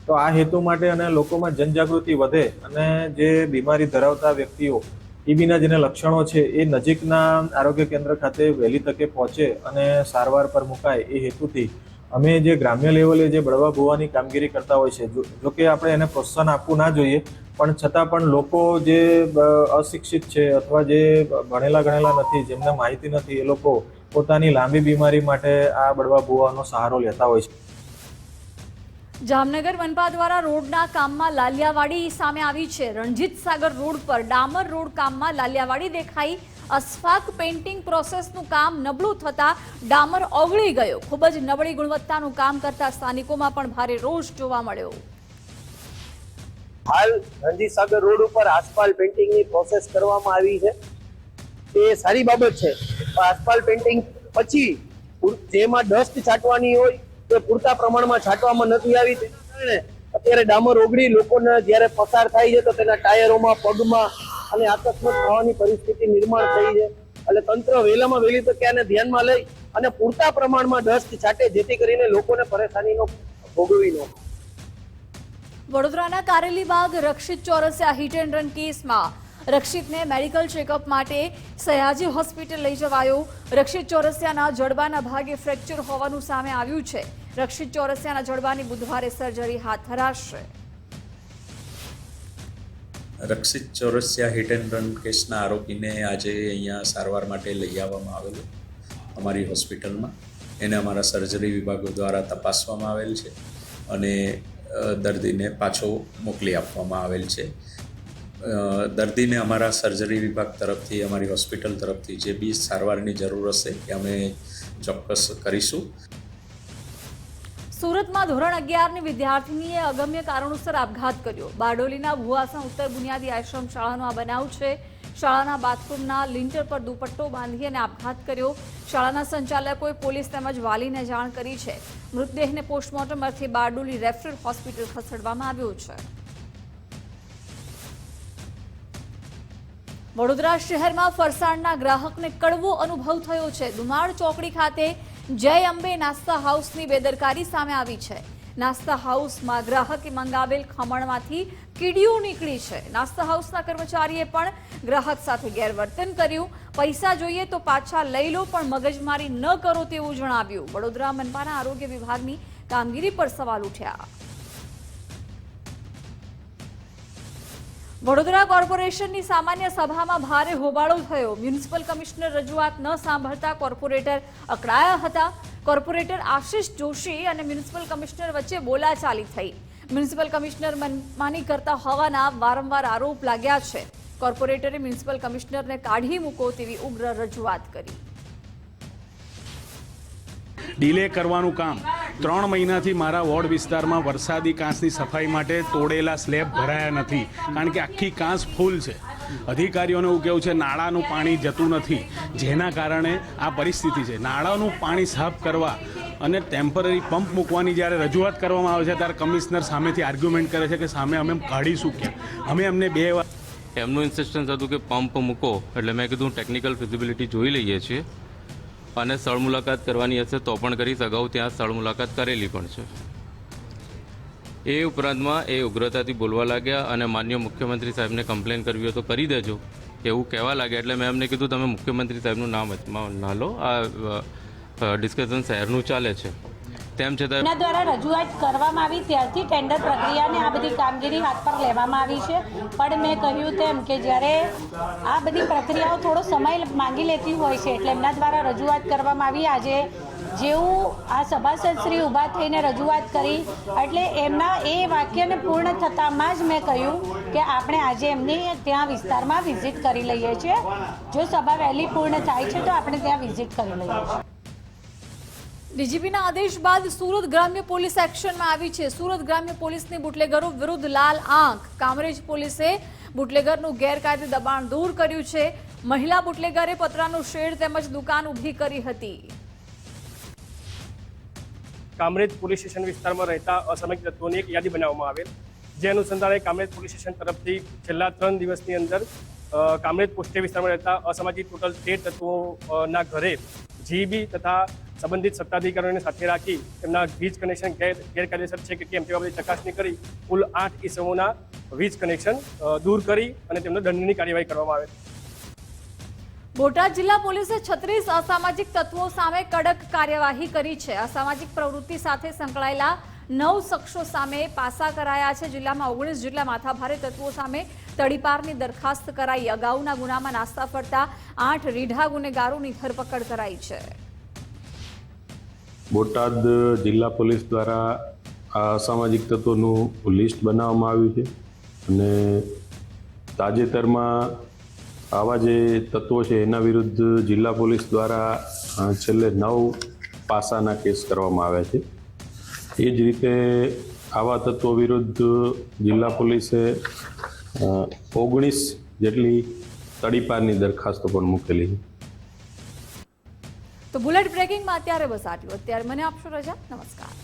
તો આ હેતુ માટે અને લોકોમાં જનજાગૃતિ વધે અને જે બીમારી ધરાવતા વ્યક્તિઓ ટીબીના જેને લક્ષણો છે એ નજીકના આરોગ્ય કેન્દ્ર ખાતે વહેલી તકે પહોંચે અને સારવાર પર મુકાય એ હેતુથી અમે જે ગ્રામ્ય લેવલે જે બળવા ભુવાની કામગીરી કરતા હોય છે, જોકે આપણે એને પ્રોત્સાહન આપવું ના જોઈએ, પણ છતાં પણ લોકો જે અશિક્ષિત છે અથવા જે ભણેલા ગણેલા નથી, જેમને માહિતી નથી, એ લોકો પોતાની લાંબી બીમારી માટે આ બળવા ભુવાનો સહારો લેતા હોય છે. જામનગર મનપા દ્વારા રોડના કામમાં લાલિયાવાડી સામે આવી છે. રણજીત સાગર રોડ પર ડામર રોડ કામમાં લાલિયાવાડી દેખાઈ. અસ્ફાક પેઇન્ટિંગ પ્રોસેસનું કામ નબળું થતા ડામર ઓગળી ગયો. ખૂબ જ નબળી ગુણવત્તાનું કામ કરતા સ્થાનિકોમાં પણ ભારે રોષ જોવા મળ્યો. હાલ રણજીત સાગર રોડ ઉપર આસફાલ્ટ પેઇન્ટિંગની પ્રોસેસ કરવામાં આવી છે. તે સારી બાબત છે. આસફાલ્ટ પેઇન્ટિંગ પછી જેમાં ડસ્ટ છાંટવાની હોય તે પૂરતા પ્રમાણમાં છાંટવામાં નથી આવી. તેના કારણે અત્યારે ડામર ઓગળી લોકોને જ્યારે પસાર થાય છે તો તેના ટાયરોમાં, પગમાં અને અકસ્માત થવાની પરિસ્થિતિ નિર્માણ થઈ છે. એટલે તંત્ર વહેલામાં વહેલી તકે આને ધ્યાનમાં લઈ અને પૂરતા પ્રમાણમાં ડસ્ટ છાંટે જેથી કરીને લોકોને પરેશાનીનો ભોગવી ન. વડોદરાના કારેલીબાગ રક્ષિત ચોરસિયા હિટ એન્ડ રન કેસમાં રક્ષિતને મેડિકલ ચેકઅપ માટે સયાજી હોસ્પિટલ લઈ જવાયો. રક્ષિત ચોરસિયાના જડબાના ભાગે ફ્રેક્ચર હોવાનું સામે આવ્યું છે. રક્ષિત ચોરસિયાના જડબાની બુધવારે સર્જરી હાથ ધરાશે. રક્ષિત ચોરસિયા હિટ એન્ડ રન કેસના આરોપીને આજે અહીંયા સારવાર માટે લઈ આવવામાં આવેલો અમારી હોસ્પિટલમાં. એને અમારા સર્જરી વિભાગો દ્વારા તપાસવામાં આવેલ છે અને દર્દીને પાછો મોકલી આપવામાં આવેલ છે. દર્દીને અમારા સર્જરી વિભાગ તરફથી, અમારી હોસ્પિટલ તરફથી જે બી સારવારની જરૂર હશે એ અમે ચોક્કસ કરીશું. સુરતમાં ધોરણ 11ની વિદ્યાર્થીનીએ અગમ્ય કારણોસર આપઘાત કર્યો. બારડોલીના ભુવાસણ ઉત્તર બુનિયાદી આશ્રમ શાળાનો આ બનાવ છે. શાળાના બાથરૂમના લિન્ટર પર દુપટ્ટો બાંધી અને આપઘાત કર્યો. શાળાના સંચાલકોએ પોલીસ તેમજ વાલીને જાણ કરી છે. મૃતદેહને પોસ્ટમોર્ટમ અર્થે બારડોલી રેફરલ હોસ્પિટલ ખસેડવામાં આવ્યો છે. વડોદરા શહેરમાં ફરસાણના ગ્રાહકને કડવો અનુભવ થયો છે. દુમાળ ચોકડી ખાતે જય અંબે નાસ્તા હાઉસની બેદરકારી સામે આવી છે. નાસ્તા હાઉસમાં ગ્રાહકે મંગાવેલ ખમણમાંથી કીડીઓ નીકળી છે. નાસ્તા હાઉસના કર્મચારીએ પણ ગ્રાહક સાથે ગેરવર્તન કર્યું. પૈસા જોઈએ તો પાછા લઈ લો, પણ મગજમારી ન કરો તેવું જણાવ્યું. વડોદરા મનપાના આરોગ્ય વિભાગની કામગીરી પર સવાલ ઉઠ્યા. વડોદરા કોર્પોરેશનની સામાન્ય સભામાં ભારે હોબાળો થયો. મ્યુનિસિપલ કમિશનર રજૂઆત ન સાંભળતા કોર્પોરેટર અકળાયા હતા. કોર્પોરેટર આશિષ જોશી અને મ્યુનિસિપલ કમિશનર વચ્ચે બોલાચાલી થઈ. મ્યુનિસિપલ કમિશનર મનમાની કરતા હોવાના વારંવાર આરોપ લાગ્યા છે. કોર્પોરેટરે મ્યુનિસિપલ કમિશનરને કાઢી મૂકો તેવી ઉગ્ર રજૂઆત કરી. ડિલે કરવાનું કામ 3 મહિનાથી મારા વોર્ડ વિસ્તારમાં વરસાદી કાંસની સફાઈ માટે તોડેલા સ્લેબ ભરાયા નથી, કારણ કે આખી કાંસ ફૂલ છે. અધિકારીઓને એવું કહેવું છે નાળાનું પાણી જતું નથી, જેના કારણે આ પરિસ્થિતિ છે. નાળાનું પાણી સાફ કરવા અને ટેમ્પરરી પંપ મૂકવાની જ્યારે રજૂઆત કરવામાં આવે છે ત્યારે કમિશનર સામેથી આર્ગ્યુમેન્ટ કરે છે કે સામે અમે કાઢીશું ક્યાં. અમે અમને 2 વાર એમનું ઇન્સિસ્ટન્સ હતું કે પંપ મૂકો, એટલે મેં કીધું ટેકનિકલ ફિઝિબિલિટી જોઈ લઈએ છીએ અને સ્થળ મુલાકાત કરવાની હશે તો પણ કરીશ. અગાઉ ત્યાં સ્થળ મુલાકાત કરેલી પણ છે. એ ઉપરાંતમાં એ ઉગ્રતાથી બોલવા લાગ્યા અને માનનીય મુખ્યમંત્રી સાહેબને કમ્પ્લેન કરવી હોય તો કરી દેજો એવું કહેવા લાગ્યા. એટલે મેં એમને કીધું તમે મુખ્યમંત્રી સાહેબનું નામ ના લો, આ ડિસ્કશન શહેરનું ચાલે છે. તેમ છતાં એના દ્વારા રજૂઆત કરવામાં આવી ત્યારથી ટેન્ડર પ્રક્રિયાને આ બધી કામગીરી હાથ પર લેવામાં આવી છે. પણ મેં કહ્યું તેમ કે જ્યારે આ બધી પ્રક્રિયાઓ થોડો સમય માંગી લેતી હોય છે, એટલે એમના દ્વારા રજૂઆત કરવામાં આવી. આજે જેવું આ સભાસદશ્રી ઊભા થઈને રજૂઆત કરી એટલે એમના એ વાક્યને પૂર્ણ થતાંમાં જ મેં કહ્યું કે આપણે આજે એમની ત્યાં વિસ્તારમાં વિઝિટ કરી લઈએ છીએ. જો સભા વહેલી પૂર્ણ થાય છે તો આપણે ત્યાં વિઝિટ કરી લઈએ છીએ. ડીજીપીના આદેશ બાદ સુરત ગ્રામ્ય પોલીસ એક્શનમાં આવી છે. સુરત ગ્રામ્ય પોલીસની બુટલેગરો વિરુદ્ધ લાલ આંખ. કામરેજ પોલીસે બુટલેગરનું ગેરકાયદે દબાણ દૂર કર્યું છે. મહિલા બુટલેગરે પતરાનું શેડ તેમજ દુકાન ઊભી કરી હતી. કામરેજ પોલીસ સ્ટેશન વિસ્તારમાં રહેતા અસામાજિક તત્વોની એક યાદી બનાવવામાં આવેલ, જે અનુસંધાને કામરેજ પોલીસ સ્ટેશન તરફથી છેલ્લા 3 દિવસની અંદર કામરેજ પોસ્ટે વિસ્તારમાં રહેતા અસામાજિક ટોટલ 13 તત્વોના ઘરે જીબી તથા સંબંધિત સત્તાધિકારીઓને સાથે રાખી તેમના વીજ કનેક્શન ગેરકાયદેસર છે કે કેમ તે બાબતે ચકાસણી કરી કુલ 8 ઇસમોના વીજ કનેક્શન દૂર કરી અને તેમનો દંડની કાર્યવાહી કરવામાં આવેલ. બોટાદ જિલ્લા પોલીસે 36 અસામાજિક તત્વો સામે કડક કાર્યવાહી કરી છે. અસામાજિક પ્રવૃત્તિ સાથે સંકળાયેલા 9 શખ્સો સામે પાસા કરાયા છે. જિલ્લામાં 19 જેટલા માથાભારે તત્વો સામે તડીપારની દરખાસ્ત કરાઈ. અગાઉના ગુનામાં નાસ્તા ફરતા 8 રીઢા ગુનેગારોની ધરપકડ કરાઈ છે. બોટાદ જિલ્લા પોલીસ દ્વારા આ અસામાજિક તત્વોનું લિસ્ટ બનાવવામાં આવ્યું છે અને તાજેતરમાં આવા જે તત્વો છે એના વિરુદ્ધ જિલ્લા પોલીસ દ્વારા છેલ્લે 9 પાસાના કેસ કરવામાં આવ્યા છે. એ જ રીતે આવા તત્વો વિરુદ્ધ જિલ્લા પોલીસે 19 જેટલી તડીપારની દરખાસ્તો પણ મૂકેલી છે. તો બુલેટ બ્રેકિંગમાં અત્યારે બસ આટલું. અત્યારે મને આપશો રજા. નમસ્કાર.